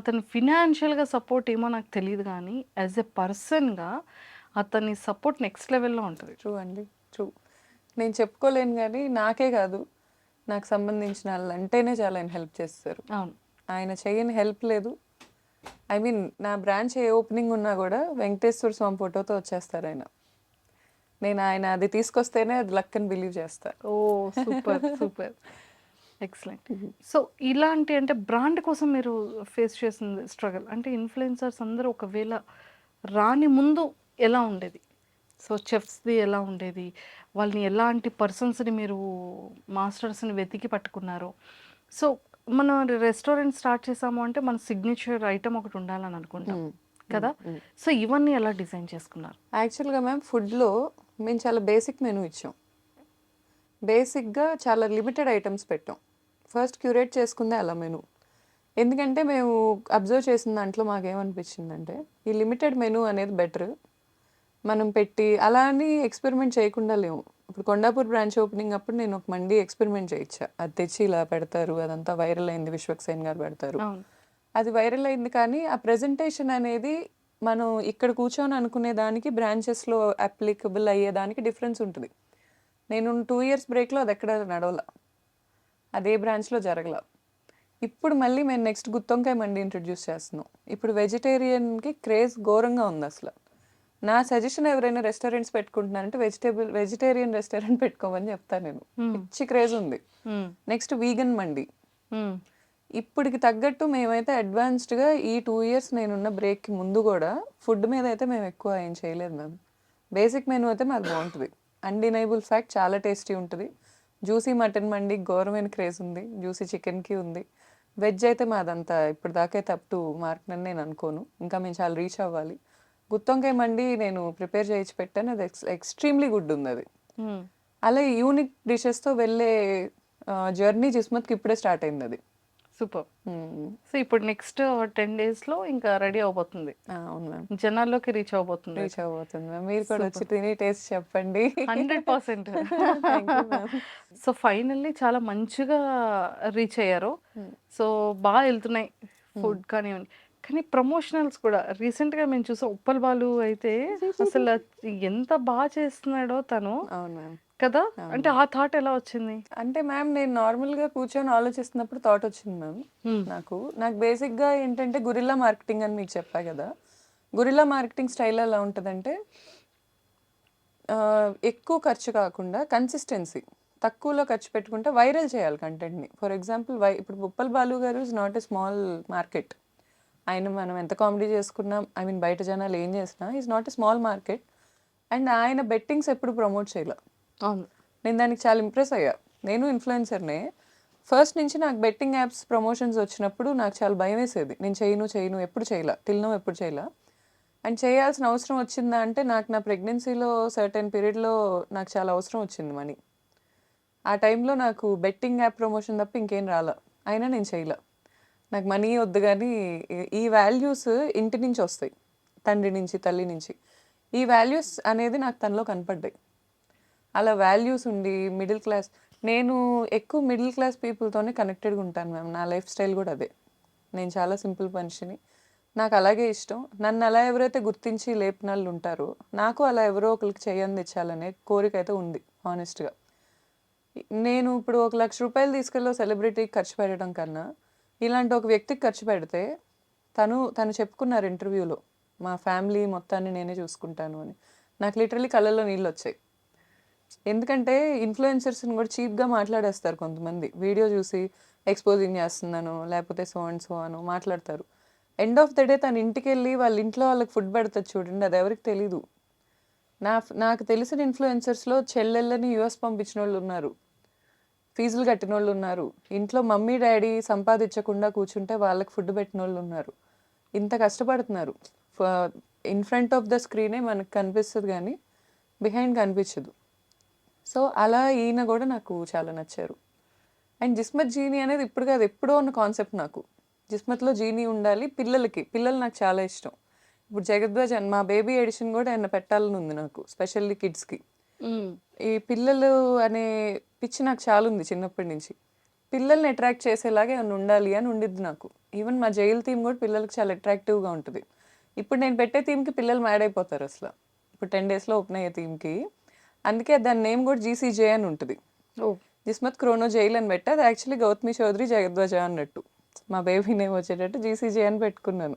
అతను ఫినాన్షియల్గా సపోర్ట్ ఏమో నాకు తెలియదు కానీ యాజ్ ఎ పర్సన్గా అతని సపోర్ట్ నెక్స్ట్ లెవెల్లో ఉంటుంది. ట్రూ అండి, ట్రూ. నేను చెప్పుకోలేను కానీ నాకే కాదు, నాకు సంబంధించిన వాళ్ళు అంటేనే చాలా ఆయన హెల్ప్ చేస్తారు. అవును. ఆయన చేయని హెల్ప్ లేదు. ఐ మీన్ నా బ్రాంచ్ ఏ ఓపెనింగ్ ఉన్నా కూడా వెంకటేశ్వర స్వామి ఫోటోతో వచ్చేస్తారు ఆయన. నేను ఆయన అది తీసుకొస్తేనే అది లక్ అని బిలీవ్ చేస్తా. ఓ సూపర్ సూపర్, ఎక్సలెంట్. సో ఇలాంటి అంటే బ్రాండ్ కోసం మీరు ఫేస్ చేసిన స్ట్రగల్ అంటే ఇన్ఫ్లుయెన్సర్స్ అందరూ ఒకవేళ రాని ముందు ఎలా ఉండేది? సో చెఫ్స్ది ఎలా ఉండేది? వాళ్ళని ఎలాంటి పర్సన్స్ని మీరు మాస్టర్స్ని వెతికి పట్టుకున్నారు? సో మనం రెస్టారెంట్ స్టార్ట్ చేసాము అంటే మన సిగ్నేచర్ ఐటమ్ ఒకటి ఉండాలని అనుకుంటాం కదా. సో ఇవన్నీ ఎలా డిజైన్ చేసుకున్నారు? యాక్చువల్గా మ్యామ్ ఫుడ్లో మేము చాలా బేసిక్ మెనూ ఇచ్చాం. బేసిక్గా చాలా లిమిటెడ్ ఐటమ్స్ పెట్టాం. ఫస్ట్ క్యూరేట్ చేసుకుందే అలా మెనూ. ఎందుకంటే మేము అబ్జర్వ్ చేసిన దాంట్లో మాకేమనిపించిందంటే ఈ లిమిటెడ్ మెనూ అనేది బెటర్. మనం పెట్టి అలా అని ఎక్స్పెరిమెంట్ చేయకుండా లేము. ఇప్పుడు కొండాపూర్ బ్రాంచ్ ఓపెనింగ్ అప్పుడు నేను ఒక మండి ఎక్స్పెరిమెంట్ చేయించా. అది తెచ్చి ఇలా పెడతారు, అదంతా వైరల్ అయింది, విశ్వక్సేన్ గారు పెడతారు, అవును. అది వైరల్ అయింది. కానీ ఆ ప్రెజెంటేషన్ అనేది మనం ఇక్కడ కూర్చొని అనుకునే దానికి బ్రాంచెస్లో అప్లికబుల్ అయ్యేదానికి డిఫరెన్స్ ఉంటుంది. నేను 2 years బ్రేక్లో అది ఎక్కడ నడవల, అదే బ్రాంచ్లో జరగల. ఇప్పుడు మళ్ళీ మేము నెక్స్ట్ గుత్తొంకాయ మండి ఇంట్రడ్యూస్ చేస్తున్నాం. ఇప్పుడు వెజిటేరియన్కి క్రేజ్ ఘోరంగా ఉంది అసలు. నా సజెషన్ ఎవరైనా రెస్టారెంట్స్ పెట్టుకుంటున్నారంటే వెజిటేరియన్ రెస్టారెంట్ పెట్టుకోమని చెప్తాను నేను. పిచ్చి క్రేజ్ ఉంది. నెక్స్ట్ వీగన్ మండి. ఇప్పటికి తగ్గట్టు మేమైతే అడ్వాన్స్డ్గా ఈ 2 years నేనున్న బ్రేక్కి ముందు కూడా ఫుడ్ మీద అయితే మేము ఎక్కువ ఏం చేయలేదు మ్యామ్. బేసిక్ మెనూ అయితే మాది బాగుంటుంది, అన్డినైబుల్ ఫ్యాక్ట్, చాలా టేస్టీ ఉంటుంది. జ్యూసీ మటన్ మండి ఘోరమైన క్రేజ్ ఉంది, జ్యూసీ చికెన్కి ఉంది. వెజ్ అయితే మాదంతా ఇప్పుడు దాకైతే అప్ టు మార్క్ అని నేను అనుకోను, ఇంకా మేము చాలా రీచ్ అవ్వాలి. గుత్తొంకాయ మండి నేను ప్రిపేర్ చేయించి పెట్టాను, అది ఎక్స్ట్రీమ్లీ గుడ్ ఉంది అది. అలా యూనిక్ డిషెస్తో వెళ్ళే జర్నీ జిస్మత్కి ఇప్పుడే స్టార్ట్ అయింది అది. సూపర్. సో ఇప్పుడు నెక్స్ట్ 10 daysలో ఇంకా రెడీ అవబోతుంది, అవును మ్యామ్, జనాల్లోకి రీచ్ అవబోతుంది. రీచ్ అవ్వబోతుంది మ్యామ్. మీరు కూడా వచ్చి తిని టేస్ట్ చెప్పండి. 100%. Thank you ma'am. So finally చాలా మంచిగా రీచ్ అయ్యారు. సో బాగా వెళ్తున్నాయి ఫుడ్ కానివ్వండి. కానీ ప్రమోషనల్స్ కూడా రీసెంట్గా మేము చూసాం. ఉప్పల్ బాలు అయితే అసలు ఎంత బాగా చేస్తున్నాడో తను అవును మ్యామ్. కదా. అంటే ఆ థాట్ ఎలా వచ్చింది? అంటే మ్యామ్ నేను నార్మల్గా కూర్చొని ఆలోచిస్తున్నప్పుడు థాట్ వచ్చింది మ్యామ్. నాకు బేసిక్గా ఏంటంటే గురిల్లా మార్కెటింగ్ అని మీకు చెప్పా కదా. గురిల్లా మార్కెటింగ్ స్టైల్ ఎలా ఉంటుందంటే ఎక్కువ ఖర్చు కాకుండా కన్సిస్టెన్సీ, తక్కువలో ఖర్చు పెట్టుకుంటే వైరల్ చేయాలి కంటెంట్ని. ఫర్ ఎగ్జాంపుల్ ఇప్పుడు ఉప్పల్ బాలు గారు is not a small market. ఆయన మనం ఎంత కామెడీ చేసుకున్నాం, ఐ మీన్ బయట జనాలు ఏం చేసినా is not a small market. And ఆయన బెట్టింగ్స్ ఎప్పుడు ప్రమోట్ చేయలే. అవును. నేను దానికి చాలా ఇంప్రెస్ అయ్యా. నేను ఇన్ఫ్లుయెన్సర్నే. ఫస్ట్ నుంచి నాకు బెట్టింగ్ యాప్స్ ప్రమోషన్స్ వచ్చినప్పుడు నాకు చాలా భయం వేసేది. నేను చేయను ఎప్పుడు చేయలే, ఎప్పుడు చేయలే. అండ్ చేయాల్సిన అవసరం వచ్చిందా అంటే నాకు నా ప్రెగ్నెన్సీలో సర్టెన్ పీరియడ్లో నాకు చాలా అవసరం వచ్చింది మనీ. ఆ టైంలో నాకు బెట్టింగ్ యాప్ ప్రమోషన్ తప్ప ఇంకేం రాలా. అయినా నేను చేయలే. నాకు మనీ వద్దు గానీ ఈ వాల్యూస్ ఇంటి నుంచి వస్తాయి. తండ్రి నుంచి, తల్లి నుంచి. ఈ వాల్యూస్ అనేది నాకు తనలో కనపడ్డాయి. అలా వాల్యూస్ ఉండి మిడిల్ క్లాస్ నేను ఎక్కువ మిడిల్ క్లాస్ పీపుల్‌తోనే కనెక్టెడ్‌గా ఉంటాను మ్యామ్. నా లైఫ్ స్టైల్ కూడా అదే. నేను చాలా సింపుల్ మనిషిని. నాకు అలాగే ఇష్టం. నన్ను అలా ఎవరైతే గుర్తించి లేపినోళ్ళు ఉంటారో, నాకు అలా ఎవరో ఒకళ్ళకి చేయందించాలనే కోరికైతే ఉంది హానెస్ట్‌గా. నేను ఇప్పుడు ఒక ₹1,00,000 తీసుకెళ్ళి ఓ సెలబ్రిటీకి ఖర్చు పెట్టడం కన్నా, ఇలాంటి ఒక వ్యక్తికి ఖర్చు పెడితే తను చెప్పుకున్నారు ఇంటర్వ్యూలో, మా ఫ్యామిలీ మొత్తాన్ని నేనే చూసుకుంటాను అని. నాకు లిటరల్లీ కళ్ళల్లో నీళ్ళొచ్చాయి. ఎందుకంటే ఇన్‌ఫ్లుయెన్సర్స్‌ని కూడా చీప్‌గా మాట్లాడేస్తారు కొంతమంది. వీడియో చూసి ఎక్స్‌పోజింగ్ చేస్తున్నాను, లేకపోతే సో అండ్ సో అనో మాట్లాడతారు. ఎండ్ ఆఫ్ ద డే తన ఇంటికెళ్ళి వాళ్ళ ఇంట్లో వాళ్ళకి ఫుడ్ పెడతది చూడండి, అది ఎవరికీ తెలీదు. నాకు తెలిసిన ఇన్‌ఫ్లుయెన్సర్స్‌లో చెల్లెళ్ళని యూఎస్ పంపించినోళ్ళున్నారు. ఫీజులు కట్టినోళ్ళున్నారు. ఇంట్లో మమ్మీ, డ్యాడీ సంపాదించకుండా కూర్చుంటే వాళ్ళకి ఫుడ్ పెట్టినోళ్ళున్నారు. ఇంత కష్టపడుతున్నారు. ఫ ఇన్ ఫ్రంట్ ఆఫ్ ద స్క్రీనే మనకు కనిపిస్తది గానీ, బిహైండ్ కనిపించదు. సో, అలా ఈయన గూడా నాకు చాలా నచ్చారు. అండ్ 'జిస్మత్ జీనీ' అనేది ఇప్పుడు కాదు, ఎప్పుడో ఉన్న కాన్సెప్ట్ నాకు. 'జిస్మత్‌లో జీనీ ఉండాలి పిల్లలకి. పిల్లలు నాకు చాలా ఇష్టం. ఇప్పుడు 'జగద్వజ్' అని మా బేబీ ఎడిషన్ గూడా ఏమన్నా పెట్టాలని ఉంది నాకు. స్పెషల్లీ కిడ్స్‌కి. ఈ పిల్లలు అనే పిచ్చి నాకు చాలా ఉంది చిన్నప్పటి నుంచి. పిల్లల్ని అట్రాక్ట్ చేసేలాగా ఏమన్నా ఉండాలి అని ఉండిద్ది నాకు. ఈవెన్ మా జైలు థీమ్ కూడా పిల్లలకి చాలా అట్రాక్టివ్‌గా ఉంటది. ఇప్పుడు నేను పెట్టే థీమ్‌కి పిల్లలు మ్యాడ్ అయిపోతారు అసల. ఇప్పుడు 10 డేస్‌లో ఓపెన్ అయ్యే థీమ్‌కి. అందుకే దాని నేమ్ కూడా జీసీజే అని ఉంటది. ఓహ్! 'జిస్మత్ క్రోనో జైల్' అని పెట్టా. అది యాక్చువల్లీ 'గౌతమి చౌదరి జగద్వజ' అన్నట్టు. మా బేబీ నేమ్ వచ్చేటట్టు జీసీజే అని పెట్టుకున్నాను.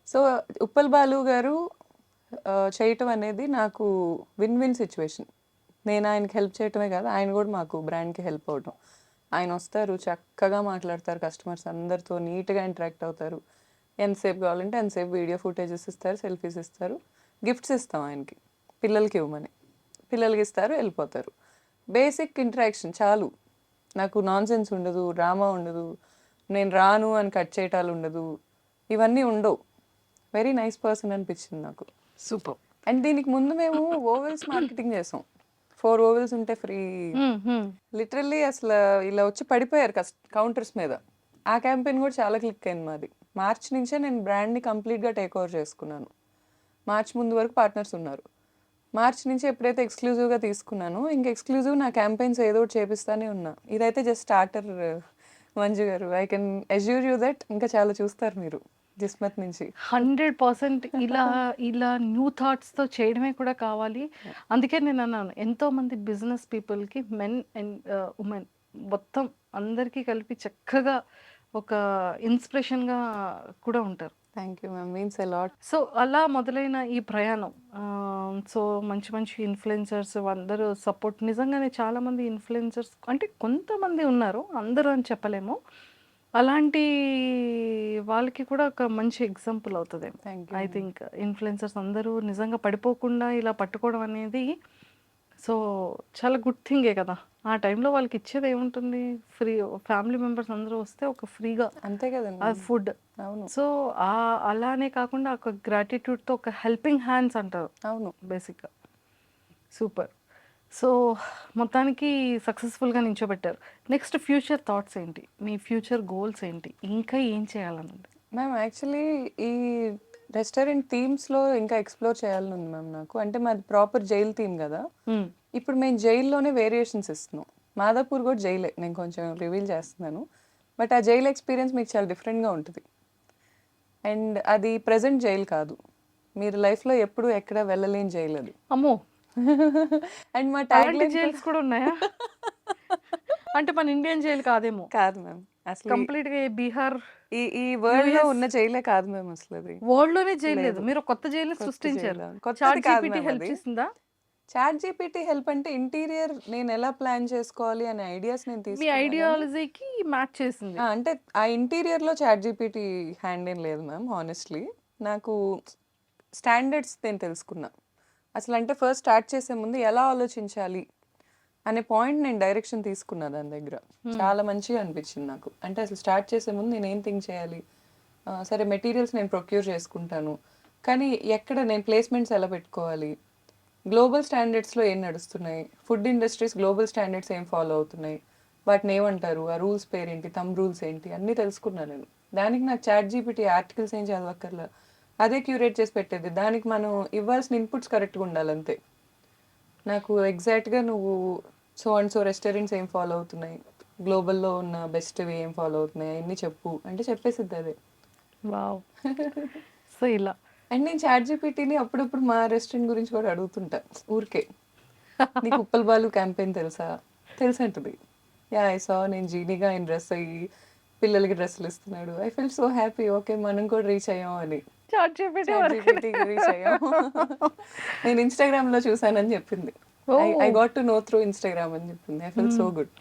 సో, ఉప్పల్ బాలు గారు చేయటం అనేది నాకు విన్ విన్ సిచ్యువేషన్. నేను ఆయనకి హెల్ప్ చేయటమే కాదు, ఆయన కూడా మాకు బ్రాండ్‌కి హెల్ప్ అవ్వటం. ఆయన వస్తారు, చక్కగా మాట్లాడతారు కస్టమర్స్ అందరితో, నీట్‌గా ఇంటరాక్ట్ అవుతారు. ఎంతసేపు కావాలంటే అంతసేపు వీడియో ఫుటేజెస్ ఇస్తారు, సెల్ఫీస్ ఇస్తారు. గిఫ్ట్స్ ఇస్తాం ఆయనకి, పిల్లలకి ఇవ్వమని. పిల్లలకి ఇస్తారు, వెళ్ళిపోతారు. బేసిక్ ఇంటరాక్షన్ చాలు. నాకు నాన్‌సెన్స్ ఉండదు, డ్రామా ఉండదు, నేను రాను అని కట్ చేయటాలు ఉండదు. ఇవన్నీ ఉండవు. వెరీ నైస్ పర్సన్ అనిపించింది నాకు. సూపర్. అండ్ దీనికి ముందు మేము ఓవెల్స్ మార్కెటింగ్ చేసాం. 4 ఓవెల్స్ ఉంటే ఫ్రీ. లిటరల్లీ అసలు ఇలా వచ్చి పడిపోయారు కౌంటర్స్ మీద. ఆ క్యాంపెయిన్ కూడా చాలా క్లిక్ అయింది మాది. మార్చ్ నుంచే నేను బ్రాండ్ని కంప్లీట్గా టేక్ ఓవర్ చేసుకున్నాను. మార్చ్ ముందు వరకు పార్ట్నర్స్ ఉన్నారు. మార్చ్ నుంచి ఎప్పుడైతే ఎక్స్క్లూజివ్గా తీసుకున్నానో, ఇంక ఎక్స్క్లూజివ్ నా క్యాంపెయిన్స్ ఏదో ఒకటి చేపిస్తానే ఉన్నా. ఇదైతే just starter Manju garu. I can assure you that ఇంకా చాలా చూస్తారు మీరు జిస్మత్ నుంచి. 100% ఇలా న్యూ థాట్స్‌తో చేయడమే కూడా కావాలి. అందుకే నేనన్నాను, ఎంతోమంది బిజినెస్ పీపుల్‌కి మెన్ అండ్ వుమెన్ మొత్తం అందరికీ కలిపి చక్కగా ఒక ఇన్స్పిరేషన్‌గా కూడా ఉంటారు. Thank you ma'am, means a lot. So, అలా మొదలైన ఈ ప్రయాణం సో, మంచి మంచి ఇన్‌ఫ్లుయెన్సర్స్ అందరూ సపోర్ట్ నిజంగానే చాలామంది ఇన్‌ఫ్లుయెన్సర్స్ అంటే కొంతమంది ఉన్నారు, అందరూ అని చెప్పలేము. అలాంటి వాళ్ళకి కూడా ఒక మంచి ఎగ్జాంపుల్ అవుతదేమో. Thank you I ma'am. Think influencers అందరూ నిజంగా పడిపోకుండా ఇలా పట్టుకోవడం అనేది సో, చాలా గుడ్ థింగే కదా! ఆ టైంలో వాళ్ళకి ఇచ్చేది ఏముంటుంది? ఫ్రీ ఫ్యామిలీ మెంబర్స్ అందరూ వస్తే ఒక ఫ్రీగా అంతే కదండి. ఫుడ్. అవును. సో, అలానే కాకుండా ఒక గ్రాటిట్యూడ్‌తో ఒక హెల్పింగ్ హ్యాండ్స్ అంటారు అవును. బేసిక్‌గా. సూపర్. సో, మొత్తానికి సక్సెస్‌ఫుల్‌గా నించోబెట్టారు. నెక్స్ట్ ఫ్యూచర్ థాట్స్ ఏంటి? మీ ఫ్యూచర్ గోల్స్ ఏంటి? ఇంకా ఏం చేయాలనుంది? మ్యామ్ యాక్చువల్లీ ఈ రెస్టారెంట్ థీమ్స్‌లో ఇంకా ఎక్స్‌ప్లోర్ చేయాలని ఉంది మ్యామ్ నాకు. అంటే మాది ప్రాపర్ జైల్ థీమ్ కదా! హ్మ్. ఇప్పుడు మేము జైల్లోనే వేరియేషన్స్ ఇస్తున్నాం. మాదాపూర్ కూడా జైలే. నేను కొంచెం రివీల్ చేస్తున్నాను. బట్ ఆ జైల్ ఎక్స్‌పీరియన్స్ మీకు చాలా డిఫరెంట్‌గా ఉంటది. అండ్ అది ప్రెజెంట్ జైల్ కాదు. మీరు లైఫ్‌లో ఎప్పుడు ఎక్కడ వెళ్ళలేని జైల్ అది. అమ్మో! అండ్ మా అలాంటి ట్యాగ్‌లైన్ జైల్స్ కూడా ఉన్నాయా? అంటే మన ఇండియన్ జైల్ కాదేమో. కాదు మ్యామ్. అసలు కంప్లీట్‌గా బీహార్, ఈ వరల్డ్‌లో యూఎస్ ఉన్న జైలే కాదు మ్యామ్ అసలది. వరల్డ్‌లోనే జైల్ లేదు. లేదు. మీరు కొత్త జైల్‌ని కొత్త సృష్టించారు. జైలు. కొత్తది చాట్ కాదు జీపీటీ మ్యామ్ హెల్ప్ అది. చేసిందా? చాట్ జీపీటీ హెల్ప్ అంటే ఇంటీరియర్ నేను ఎలా ప్లాన్ చేసుకోవాలి అనే ఐడియాస్ నేను మీ తీసుకున్నా గానీ ఐడియాలజీకి మ్యాచ్ చేసింది. అంటే ఆ ఇంటీరియర్‌లో చాట్ జీపీటీ హ్యాండ్ ఏం లేదు మ్యామ్ హానెస్ట్‌లీ. నాకు స్టాండర్డ్స్ నేను తెలుసుకున్నా. అసలంటే ఫస్ట్ స్టార్ట్ చేసే ముందు ఎలా ఆలోచించాలి అనే పాయింట్ నేను డైరెక్షన్ తీసుకున్నా దాని దగ్గర. చాలా మంచిగా అనిపించింది నాకు. అంటే అసలు స్టార్ట్ చేసే ముందు నేనేం థింక్ చేయాలి? సరే మెటీరియల్స్ నేను ప్రొక్యూర్ చేసుకుంటాను. కానీ ఎక్కడ నేను ప్లేస్‌మెంట్స్ ఎలా పెట్టుకోవాలి? గ్లోబల్ స్టాండర్డ్స్లో ఏం నడుస్తున్నాయి, ఫుడ్ ఇండస్ట్రీస్ గ్లోబల్ స్టాండర్డ్స్ ఏం ఫాలో అవుతున్నాయి, వాటిని ఏమంటారు, ఆ రూల్స్ పేరేంటి, రూల్స్ ఏంటి అన్నీ తెలుసుకున్నాను నేను. దానికి నాకు చాట్ జీపీటీ ఆర్టికల్స్ ఏం చదవక్కర్లా, అదే క్యూరేట్ చేసి పెట్టేది. దానికి మనం ఇవ్వాల్సిన ఇన్పుట్స్ కరెక్ట్గా ఉండాలంతే. నాకు ఎగ్జాక్ట్గా నువ్వు సో అండ్ సో రెస్టారెంట్స్ ఏం ఫాలో అవుతున్నాయి, గ్లోబల్లో ఉన్న బెస్ట్వి ఏం ఫాలో అవుతున్నాయి అవన్నీ చెప్పు అంటే చెప్పేసిద్ది అదే. వావ్! సో ఇలా. అండ్ నేను చాట్ జీపీటీని అప్పుడప్పుడు మా రెస్టారెంట్ గురించి కూడా అడుగుతుంటా ఊరికే. నీకు ఉప్పల్ బాలు క్యాంపెయిన్ తెలుసా, తెలుసంటది. యా ఐ సా, నేను జీనీగా ఆయన డ్రెస్ అయ్యి పిల్లలకి డ్రెస్సులు ఇస్తున్నాడు. I feel so happy, okay మనం కూడా రీచ్ అయ్యాం అని. చాట్ జీపీటీ చాట్ వరకు. జీపీటీకి రీచ్ అయ్యాం. నేను ఇన్స్టాగ్రామ్లో చూసానని చెప్పింది. I oh! Got to know through Instagram అని చెప్పింది. I feel so good.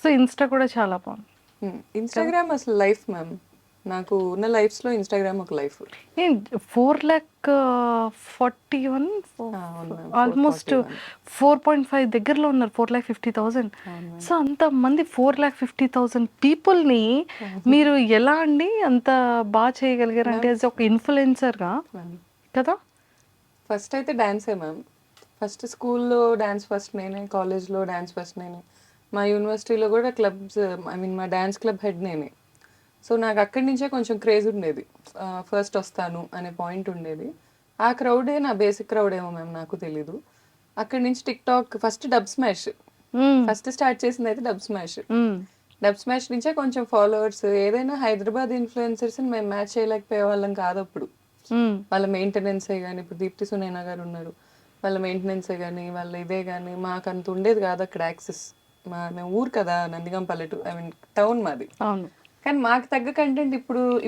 So Insta కూడా చాలా బావుంది. ఇన్స్టాగ్రామ్ అసలు లైఫ్ మ్యామ్. నాకు ఉన్న లైఫ్స్లో ఇన్స్టాగ్రామ్ ఒక లైఫ్. ఏం 4,41 అవును మ్యామ్, ఆల్మోస్ట్ 4.5 దగ్గరలో ఉన్నారు. 4,50,000. అవును సో అంతమంది 4,50,000 పీపుల్ని మీరు ఎలా అండి అంత బాగా చేయగలిగారు అంటే యాజ్ ఒక ఇన్ఫ్లుయెన్సర్గా మ్యామ్. కదా? ఫస్ట్ అయితే డాన్సే మ్యామ్. ఫస్ట్ స్కూల్లో డాన్స్ ఫస్ట్ నేనే, కాలేజ్లో డాన్స్ ఫస్ట్ నేనే, మా యూనివర్సిటీలో కూడా క్లబ్స్, ఐ మీన్ మా డాన్స్ క్లబ్ హెడ్ నేనే. సో నాకు అక్కడి నుంచే కొంచెం క్రేజ్ ఉండేది, ఫస్ట్ వస్తాను అనే పాయింట్ ఉండేది. ఆ క్రౌడే నా బేసిక్ క్రౌడ్ ఏమో మ్యామ్, నాకు తెలీదు. అక్కడి నుంచి tick talk, first dub smash, first start చేసింది అయితే డబ్ స్మాష్. డబ్ స్మాష్ నుంచే కొంచెం ఫాలోవర్స్. ఏదైనా హైదరాబాద్ ఇన్ఫ్లుయెన్సర్స్ని మేము మ్యాచ్ చేయలేకపోయే వాళ్ళం కాదు అప్పుడు. వాళ్ళ మెయింటెనెన్సే కానీ, ఇప్పుడు దీప్తి సునైనా గారు ఉన్నారు, వాళ్ళ మెయింటెనెన్సే కానీ, వాళ్ళ ఇదే కానీ మాకు అంత ఉండేది కాదు అక్కడ యాక్సెస్. మేము ఊరు కదా, నందిగం పల్లెటూరు, ఐ మీన్ టౌన్ మాది. అవును. కానీ మాకు తగ్గ కంటెంట్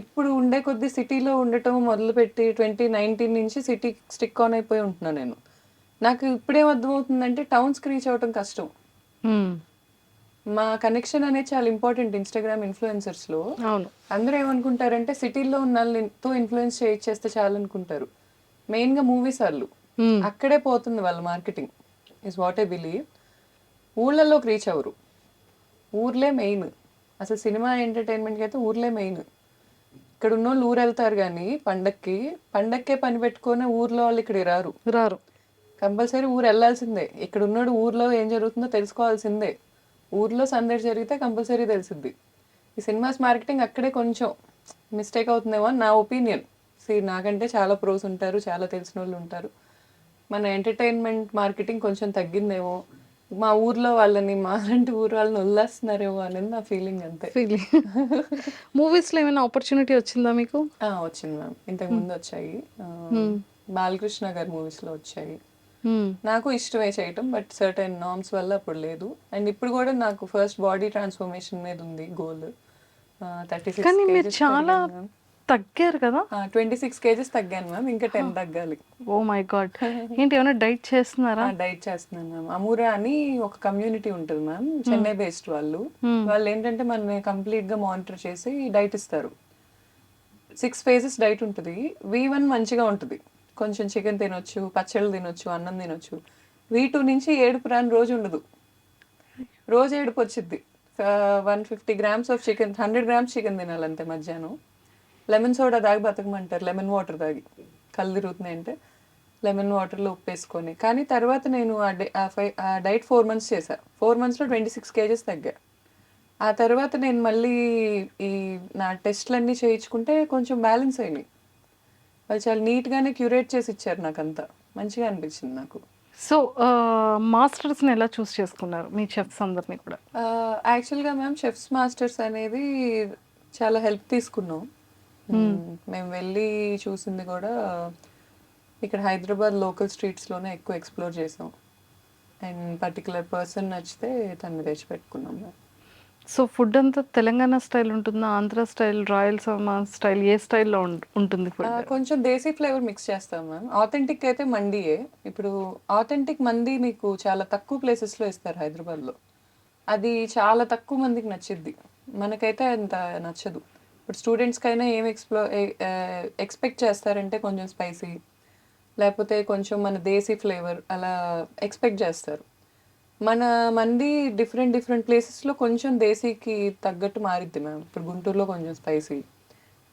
ఇప్పుడు ఉండే కొద్ది సిటీలో ఉండటం మొదలుపెట్టి 2019 నుంచి సిటీ స్టిక్ ఆన్ అయిపోయి ఉంటున్నాను నేను. నాకు ఇప్పుడేం అర్థమవుతుందంటే టౌన్స్కి రీచ్ అవ్వటం కష్టం. మా కనెక్షన్ అనేది చాలా ఇంపార్టెంట్ ఇన్స్టాగ్రామ్ ఇన్ఫ్లుయెన్సర్స్లో. అవును. అందరూ ఏమనుకుంటారంటే సిటీల్లో ఉన్న వాళ్ళతో ఇన్ఫ్లుయెన్స్ చేస్తే చాలు అనుకుంటారు. మెయిన్గా మూవీస్ వాళ్ళు, అక్కడే పోతుంది వాళ్ళ marketing, is what I believe. ఊళ్ళల్లోకి రీచ్ అవ్వరు, ఊర్లే మెయిన్. అసలు సినిమా ఎంటర్టైన్మెంట్కి అయితే ఊర్లే మెయిన్. ఇక్కడ ఉన్న వాళ్ళు ఊరు వెళ్తారు కానీ పండక్కే పని పెట్టుకొని ఊర్లో వాళ్ళు ఇక్కడికి రారు. కంపల్సరీ ఊరు వెళ్ళాల్సిందే. ఇక్కడ ఉన్నాడు ఊర్లో ఏం జరుగుతుందో తెలుసుకోవాల్సిందే. ఊర్లో సందడి జరిగితే కంపల్సరీ తెలిసిద్ది. ఈ సినిమాస్ మార్కెటింగ్ అక్కడే కొంచెం మిస్టేక్ అవుతుందేమో అని నా ఒపీనియన్. నాకంటే చాలా ప్రోస్ ఉంటారు, చాలా తెలిసిన వాళ్ళు ఉంటారు. మన ఎంటర్టైన్మెంట్ మార్కెటింగ్ కొంచెం తగ్గిందేమో, మా ఊర్లో వాళ్ళని, మా అలాంటి ఊరు వాళ్ళని వదిలేస్తున్నారేమో అనేది నా ఫీలింగ్ అంతే. మూవీస్లో ఏమైనా ఆపర్చునిటీ వచ్చిందా మీకు? వచ్చింది మ్యామ్, ఇంతకు ముందు వచ్చాయి. బాలకృష్ణ గారి మూవీస్లో వచ్చాయి. నాకు ఇష్టమే చేయటం, బట్ సర్టెన్ నార్మ్స్ వల్ల అప్పుడు లేదు. అండ్ ఇప్పుడు కూడా నాకు ఫస్ట్ బాడీ ట్రాన్స్ఫర్మేషన్ మీద ఉంది గోల్. 36 కానీ మీరు kgs చాలా పెరిగాను మ్యామ్. తగ్గారు కదా? 26 kgs తగ్గాను మ్యామ్, ఇంకా 10 తగ్గాలి. Oh my god. ఏంటి ఏమైనా డైట్ చేస్తున్నారా? డైట్ చేస్తున్నాను మ్యామ్. అమూరా అని ఒక కమ్యూనిటీ ఉంటుంది మ్యామ్, చెన్నై బేస్డ్ వాళ్ళు. వాళ్ళు ఏంటంటే మనని కంప్లీట్గా మానిటర్ చేసి డైట్ ఇస్తారు. 6 phases డైట్ ఉంటుంది. V1 మంచిగా ఉంటుంది, కొంచెం చికెన్ తినొచ్చు, పచ్చళ్ళు తినొచ్చు, అన్నం తినొచ్చు. V2 నుంచి ఏడుపు రాని రోజు ఉండదు, రోజు ఏడుపు వచ్చింది. 150 grams of chicken, 100 grams chicken తినాలంతే మధ్యాహ్నం. లెమన్ సోడా తాగి బతకమంటారు, లెమన్ వాటర్ తాగి. కళ్ళు తిరుగుతున్నాయి అంటే లెమన్ వాటర్లో ఉప్పు వేసుకొని. కానీ తర్వాత నేను ఆ డైట్ 4 months చేశాను. 4 monthsలో 26 kgs తగ్గా. ఆ తర్వాత నేను మళ్ళీ ఈ నా టెస్ట్లన్నీ చేయించుకుంటే కొంచెం బ్యాలెన్స్ అయినాయి. వాళ్ళు చాలా నీట్గానే క్యూరేట్ చేసి ఇచ్చారు, నాకు అంతా మంచిగా అనిపించింది నాకు. సో మాస్టర్స్ని ఎలా చూస్ చేసుకున్నారు మీ చెఫ్స్ అందరినీ కూడా? యాక్చువల్గా మ్యామ్ చెఫ్స్ మాస్టర్స్ అనేది చాలా హెల్ప్ తీసుకున్నాం. మేము వెళ్ళి చూసింది కూడా ఇక్కడ హైదరాబాద్ లోకల్ స్ట్రీట్స్లోనే ఎక్కువ ఎక్స్ప్లోర్ చేసాం. అండ్ పర్టికులర్ పర్సన్ నచ్చితే తను తెచ్చిపెట్టుకున్నాం మ్యామ్. సో ఫుడ్ అంతా తెలంగాణ స్టైల్ ఉంటుందా, ఆంధ్ర స్టైల్, రాయలసీమ స్టైల్, ఏ స్టైల్లో ఉంటుంది ఫుడ్? కొంచెం దేశీ ఫ్లేవర్ మిక్స్ చేస్తాం మ్యామ్. ఆథెంటిక్ అయితే మండీయే. ఇప్పుడు ఆథెంటిక్ మండీ మీకు చాలా తక్కువ ప్లేసెస్లో ఇస్తారు హైదరాబాద్లో. అది చాలా తక్కువ మందికి నచ్చిద్ది, మనకైతే అంత నచ్చదు. ఇప్పుడు స్టూడెంట్స్కైనా ఏం ఎక్స్పెక్ట్ చేస్తారంటే కొంచెం స్పైసీ, లేకపోతే కొంచెం మన దేశీ ఫ్లేవర్ అలా ఎక్స్పెక్ట్ చేస్తారు. మన మంది డిఫరెంట్ ప్లేసెస్లో కొంచెం దేశీకి తగ్గట్టు మారిద్ది మ్యామ్. ఇప్పుడు గుంటూరులో కొంచెం స్పైసీ,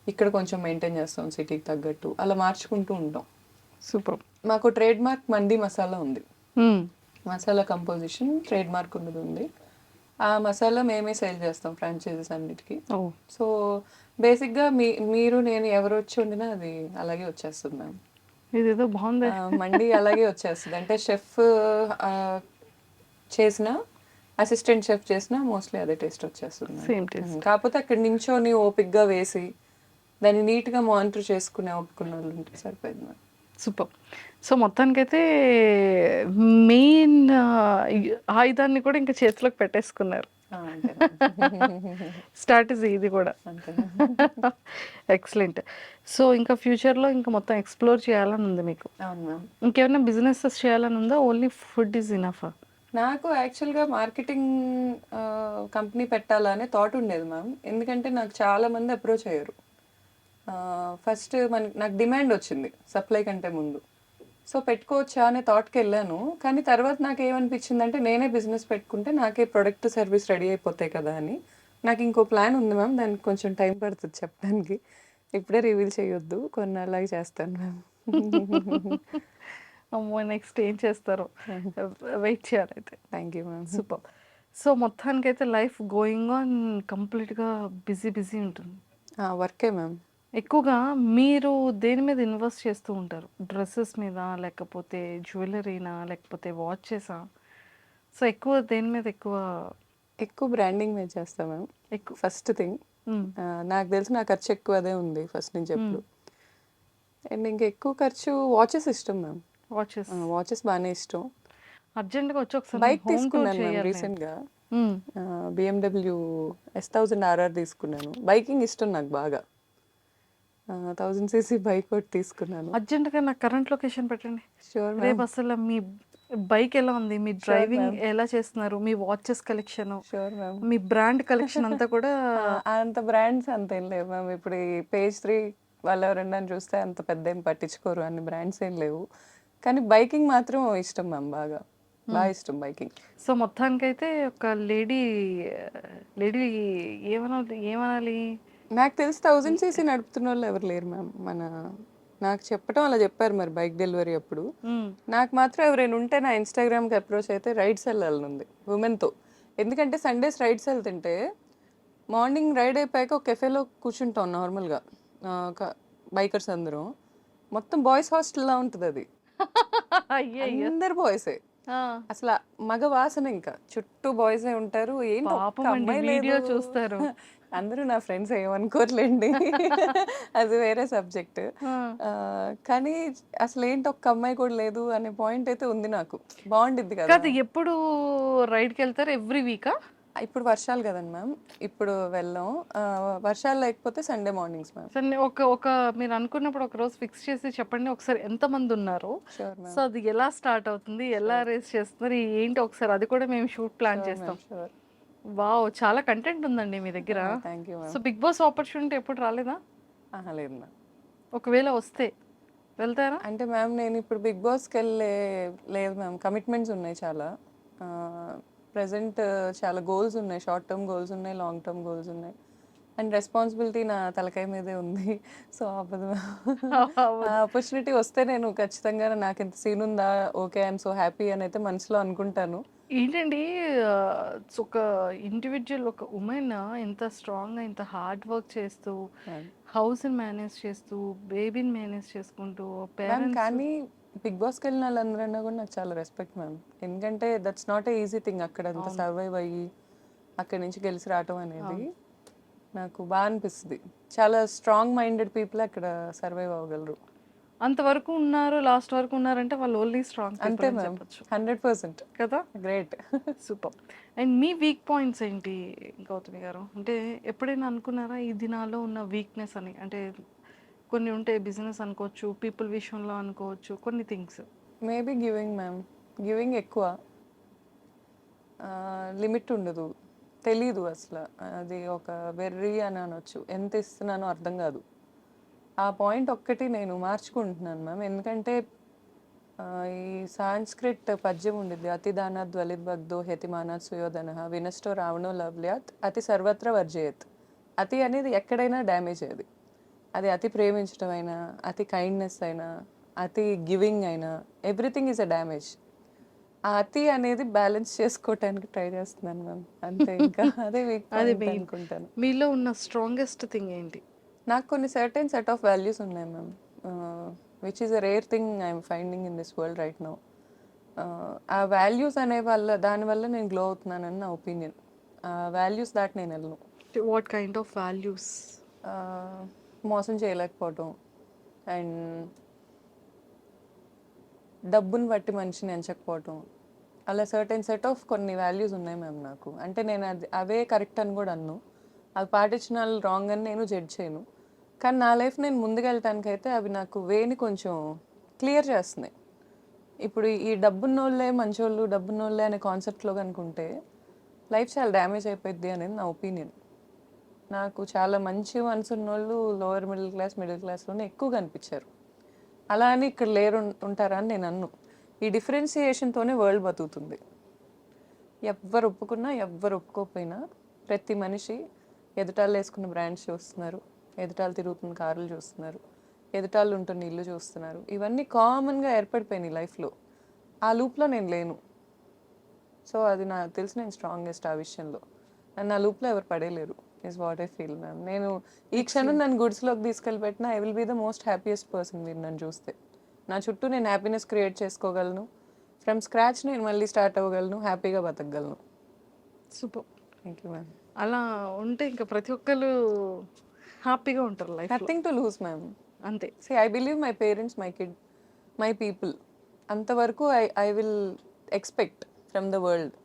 ఇక్కడ కొంచెం మెయింటైన్ చేస్తాం సిటీకి తగ్గట్టు, అలా మార్చుకుంటూ ఉంటాం. సూపర్. మాకు ట్రేడ్ మార్క్ మండి మసాలా ఉంది. మసాలా కంపోజిషన్ ట్రేడ్ మార్క్ ఉన్నది ఉంది. ఆ మసాలా మేమే సేల్ చేస్తాం ఫ్రాంచైజీస్ అన్నిటికీ. ఓ సో బేసిక్గా మీరు నేను ఎవరు వచ్చి వండినా అది అలాగే వచ్చేస్తుంది మ్యామ్. ఇదేదో బాగుంది. మండి అలాగే వచ్చేస్తుంది. అంటే షెఫ్ చేసిన అసిస్టెంట్ షెఫ్ చేసిన మోస్ట్లీ అదే టేస్ట్ వచ్చేస్తుంది. Same taste. కాకపోతే అక్కడ నించోని ఓపిక్గా వేసి దాన్ని నీట్గా మానిటర్ చేసుకునే ఒప్పుకున్న వాళ్ళు ఉంటే సరిపోయింది మ్యామ్. సూపర్. సో మొత్తానికైతే మెయిన్ ఆయుధాన్ని కూడా ఇంకా చేతిలోకి పెట్టేసుకున్నారు. అంతే స్ట్రాటజీ ఇది కూడా. అంతే. ఎక్సలెంట్. సో ఇంకా ఫ్యూచర్లో ఇంకా మొత్తం ఎక్స్ప్లోర్ చేయాలని ఉంది మీకు? అవును మ్యామ్. ఇంకేమైనా బిజినెసెస్ చేయాలని ఉందా? Only food is enough? నాకు యాక్చువల్గా మార్కెటింగ్ కంపెనీ పెట్టాలనే థాట్ ఉండేది మ్యామ్. ఎందుకంటే నాకు చాలా మంది అప్రోచ్ అయ్యారు. ఫస్ట్ నాకు డిమాండ్ వచ్చింది సప్లై కంటే ముందు. సో పెట్టుకోవచ్చా అనే థాట్కి వెళ్ళాను. కానీ తర్వాత నాకు ఏమనిపించింది అంటే నేనే బిజినెస్ పెట్టుకుంటే నాకే ప్రొడక్ట్ సర్వీస్ రెడీ అయిపోతాయి కదా అని. నాకు ఇంకో ప్లాన్ ఉంది మ్యామ్. దానికి కొంచెం టైం పడుతుంది చెప్పడానికి. ఇప్పుడే రివీల్ చేయొద్దు, కొన్నాళ్ళకి చేస్తాను మ్యామ్. అమ్మో నెక్స్ట్ ఏం చేస్తారో వెయిట్ చేయాలైతే. Thank you ma'am. Super. So మొత్తానికైతే లైఫ్ గోయింగ్ ఆన్ కంప్లీట్గా బిజీ ఉంటుంది. వర్కే మ్యామ్. ఎక్కువగా మీరు దేని మీద ఇన్వెస్ట్ చేస్తూ ఉంటారు? డ్రెస్సెస్ మీద, లేకపోతే జ్యువెలరీనా, లేకపోతే వాచెసా? సో ఎక్కువ దేని మీద ఎక్కువ బ్రాండింగ్ మీద చేస్తాం మ్యామ్. ఎక్కువ? ఫస్ట్ థింగ్ నాకు తెలిసి నా ఖర్చు ఎక్కువ అదే ఉంది ఫస్ట్ నుంచి ఎప్పుడు. అండ్ ఇంకా ఎక్కువ ఖర్చు వాచెస్ ఇష్టం మ్యామ్. వాచెస్? వాచెస్ బాగానే ఇష్టం. అర్జెంట్గా వచ్చి ఒకసారి బైక్ home tour తీసుకున్నాను మ్యామ్ చేయాలి. రీసెంట్గా. BMW S1000 RR తీసుకున్నాను. బైకింగ్ ఇష్టం నాకు బాగా. 1000cc బైక్ ఒకటి తీసుకున్నాను. అర్జెంట్గా నాకు కరెంట్ లొకేషన్ పెట్టండి. షూర్ రేపు మ్యామ్. అసలు మీ బైక్ ఎలా ఉంది, మీ డ్రైవింగ్ ఎలా చేస్తున్నారు, మీ వాచెస్ కలెక్షన్, షూర్ మ్యామ్. మీ బ్రాండ్ కలెక్షన్ అంతా కూడా అంత బ్రాండ్స్ అంత ఏం లేవు మ్యామ్. ఇప్పుడు ఈ పేజ్ 3 వాళ్ళు ఎవరన్నా చూస్తే అంత పెద్ద ఏం పట్టించుకోరు, అన్ని బ్రాండ్స్ ఏం లేవు. కానీ బైకింగ్ మాత్రం ఇష్టం మ్యామ్. బాగా ఇష్టం బైకింగ్. సో మొత్తానికైతే ఒక లేడీ ఏమనాలి, నాకు తెలిసి 1000cc నడుపుతున్న వాళ్ళు ఎవరు లేరు మ్యామ్. నాకు చెప్పడం అలా చెప్పారు మరి బైక్ డెలివరీ అప్పుడు. నాకు మాత్రం ఎవరైనా ఉంటే నా ఇన్స్టాగ్రామ్కి అప్రోచ్ అయితే రైడ్స్ వెళ్ళాలని ఉంది ఉమెన్తో. ఎందుకంటే సండేస్ రైడ్స్ వెళ్తుంటే మార్నింగ్ రైడ్ అయిపోయాక ఒక కెఫేలో కూర్చుంటాం నార్మల్గా బైకర్స్ అందరం. మొత్తం బాయ్స్ హాస్టల్లా ఉంటుంది అది. అందరు బాయ్సే. అసలు మగ వాసన, ఇంకా చుట్టూ బాయ్సే ఉంటారు. ఏంటి ఒక్క అమ్మాయి వీడియో లేదు. చూస్తారు. అందరూ నా ఫ్రెండ్స్ ఏమనుకోర్లేండి, అది వేరే సబ్జెక్ట్. కానీ అసలు ఏంటి ఒక్క అమ్మాయి కూడా లేదు అనే పాయింట్ అయితే ఉంది నాకు. బాగుండిద్ది కదా. కాదు, ఎప్పుడు రైడ్కి వెళ్తారు? ఎవ్రీ వీకా? ఇప్పుడు వర్షాలు కదండి మ్యామ్, ఇప్పుడు వెళ్ళాం. వర్షాలు లేకపోతే సండే మార్నింగ్స్ మ్యామ్. సరే, ఒక మీరు అనుకున్నప్పుడు ఒక రోజు ఫిక్స్ చేసి చెప్పండి ఒకసారి ఎంతమంది ఉన్నారు. Sure so ma'am. అది ఎలా స్టార్ట్ అవుతుంది, ఎలా రేస్ చేస్తున్నారు, ఏంటి ఒకసారి అది కూడా మేము షూట్ ప్లాన్ చేస్తాం. షూర్. వావ్, చాలా కంటెంట్ ఉందండి మీ దగ్గర. Thank you so ma'am. Big boss opportunity ఎప్పుడు రాలేదా? లేదు మ్యామ్. ఒకవేళ వస్తే వెళ్తారా? అంటే మ్యామ్ నేను ఇప్పుడు బిగ్ బాస్కి లేదు మ్యామ్. కమిట్మెంట్స్ ఉన్నాయి చాలా. ప్రజెంట్ చాలా గోల్స్ ఉన్నాయి. షార్ట్ టర్మ్ గోల్స్ ఉన్నాయి, లాంగ్ టర్మ్ గోల్స్ ఉన్నాయి. అండ్ రెస్పాన్సిబిలిటీ నా తలకాయ మీదే ఉంది. సో అవ్వదు ఆపర్చునిటీ వస్తే నేను ఖచ్చితంగా నాకు ఎంత సీన్ ఉందా, ఓకే ఐఎమ్ సో హ్యాపీ అని అయితే మనసులో అనుకుంటాను. ఏంటండి, ఒక ఇండివిజువల్, ఒక ఉమెన్ ఎంత స్ట్రాంగ్గా, ఇంత హార్డ్ వర్క్ చేస్తూ, హౌస్ని మేనేజ్ చేస్తూ, బేబీని మేనేజ్ చేసుకుంటూ, మ్యామ్ పేరెంట్స్. కానీ బిగ్ బాస్కి వెళ్ళిన వాళ్ళందరన్నా కూడా నాకు చాలా రెస్పెక్ట్ మ్యామ్. ఎందుకంటే that's not a easy thing. అక్కడ అంత సర్వైవ్ అయ్యి అక్కడి నుంచి గెలిచి రావటం అనేది నాకు బాగా అనిపిస్తుంది. చాలా స్ట్రాంగ్ మైండెడ్ పీపుల్ అక్కడ సర్వైవ్ అవ్వగలరు. అంతవరకు ఉన్నారు, లాస్ట్ వరకు ఉన్నారంటే వాళ్ళు ఓన్లీ స్ట్రాంగ్ అంతే అని మ్యామ్. చెప్పొచ్చు 100% కదా. Great. Super. And me weak points ఏంటి గౌతమి గారు? అంటే ఎప్పుడైనా అనుకున్నారా ఇది నాలో ఉన్న వీక్నెస్ అని? అంటే కొన్ని ఉంటాయి, బిజినెస్ అనుకోవచ్చు, పీపుల్ విషయంలో అనుకోవచ్చు, కొన్ని things. Maybe giving ma'am. Giving ఎక్కువ, లిమిట్ ఉండదు, తెలీదు అసలు. అది ఒక వెర్రీ అని అనొచ్చు. ఎంత ఇస్తున్నానో అర్థం కాదు. ఆ పాయింట్ ఒక్కటి నేను మార్చుకుంటున్నాను మ్యామ్. ఎందుకంటే ఈ సాంస్క్రిట్ పద్యం ఉండిద్ది, అతి దానాత్ వలిద్భగ్ధో హెతిమానాత్ సుయోధన వినష్టో రావణో లవ్ల్యాత్ అతి సర్వత్ర వర్జయత్. అతి అనేది ఎక్కడైనా డ్యామేజ్. అది అతి ప్రేమించడం అయినా, అతి కైండ్నెస్ అయినా, అతి గివింగ్ అయినా ఎవ్రీథింగ్ ఈజ్ అ డ్యామేజ్. ఆ అతి అనేది బ్యాలెన్స్ చేసుకోవటానికి ట్రై చేస్తున్నాను మ్యామ్. అంతే ఇంకా అదే వీక్ అది పాయింట్ మెయిన్. అనుకుంటాను. మీలో ఉన్న స్ట్రాంగెస్ట్ థింగ్ ఏంటి? నాకు కొన్ని సర్టెన్ సెట్ ఆఫ్ వాల్యూస్ ఉన్నాయి ma'am, which is a rare thing I'm finding in this world right now. ఆ వాల్యూస్ అనే దానివల్ల నేను గ్లో అవుతున్నానని నా ఒపీనియన్. ఆ వాల్యూస్ దాటి నేను వెళ్ళను. What kind of values? మోసం చేయలేకపోవటం అండ్ డబ్బుని బట్టి మనిషిని ఎంచకపోవటం, అలా సర్టెన్ సెట్ ఆఫ్ కొన్ని వాల్యూస్ ఉన్నాయి మ్యామ్ నాకు. అంటే నేను అవే కరెక్ట్ అని కూడా అన్ను, అవి పాటించిన వాళ్ళు రాంగ్ అని నేను జడ్జ్ చేయను. కానీ నా లైఫ్ నేను ముందుకెళ్ళటానికైతే అవి నాకు వేని కొంచెం క్లియర్ చేస్తున్నాయి. ఇప్పుడు ఈ డబ్బున్నోళ్ళే మంచోళ్ళు, డబ్బున్నోళ్ళే అనే కాన్సెప్ట్లో కనుకుంటే లైఫ్ చాలా డ్యామేజ్ అయిపోద్ది అనేది నా ఒపీనియన్. నాకు చాలా మంచి మనసు ఉన్నోళ్ళు లోవర్ మిడిల్ క్లాస్లోనే ఎక్కువ కనిపించారు. అలా అని ఇక్కడ లేరు ఉంటారా అని నేను అన్ను. ఈ డిఫరెన్సియేషన్తోనే వరల్డ్ బతుకుతుంది. ఎవ్వరు ఒప్పుకున్నా ఎవ్వరు ఒప్పుకోకపోయినా ప్రతి మనిషి ఎదుటాళ్ళు వేసుకున్న బ్రాండ్స్ చూస్తున్నారు, ఎదుటాళ్ళు తిరుగుతున్న కార్లు చూస్తున్నారు, ఎదుటాళ్ళు ఉంటున్న ఇల్లు చూస్తున్నారు. ఇవన్నీ కామన్గా ఏర్పడిపోయినాయి లైఫ్లో. ఆ లూప్లో నేను లేను. సో అది నాకు తెలిసి నేను స్ట్రాంగెస్ట్ ఆ విషయంలో. అండ్ నా లూప్లో ఎవరు పడేయలేరు is what I feel ma'am. నేను ఈ క్షణం నన్ను గుడ్స్లోకి తీసుకెళ్ళి పెట్టినా I will be the most happiest person. మీరు నన్ను చూస్తే నా చుట్టూ నేను హ్యాపీనెస్ క్రియేట్ చేసుకోగలను. ఫ్రమ్ స్క్రాచ్ నేను మళ్ళీ స్టార్ట్ అవ్వగలను, హ్యాపీగా బతకగలను. సూపర్. Thank you ma'am. అలా ఉంటే ఇంకా ప్రతి ఒక్కరు హ్యాపీగా ఉంటారు లైఫ్లో. Nothing to lose ma'am. అంతే. See I believe my parents, my kid, my people. అంతవరకు I will expect from the world.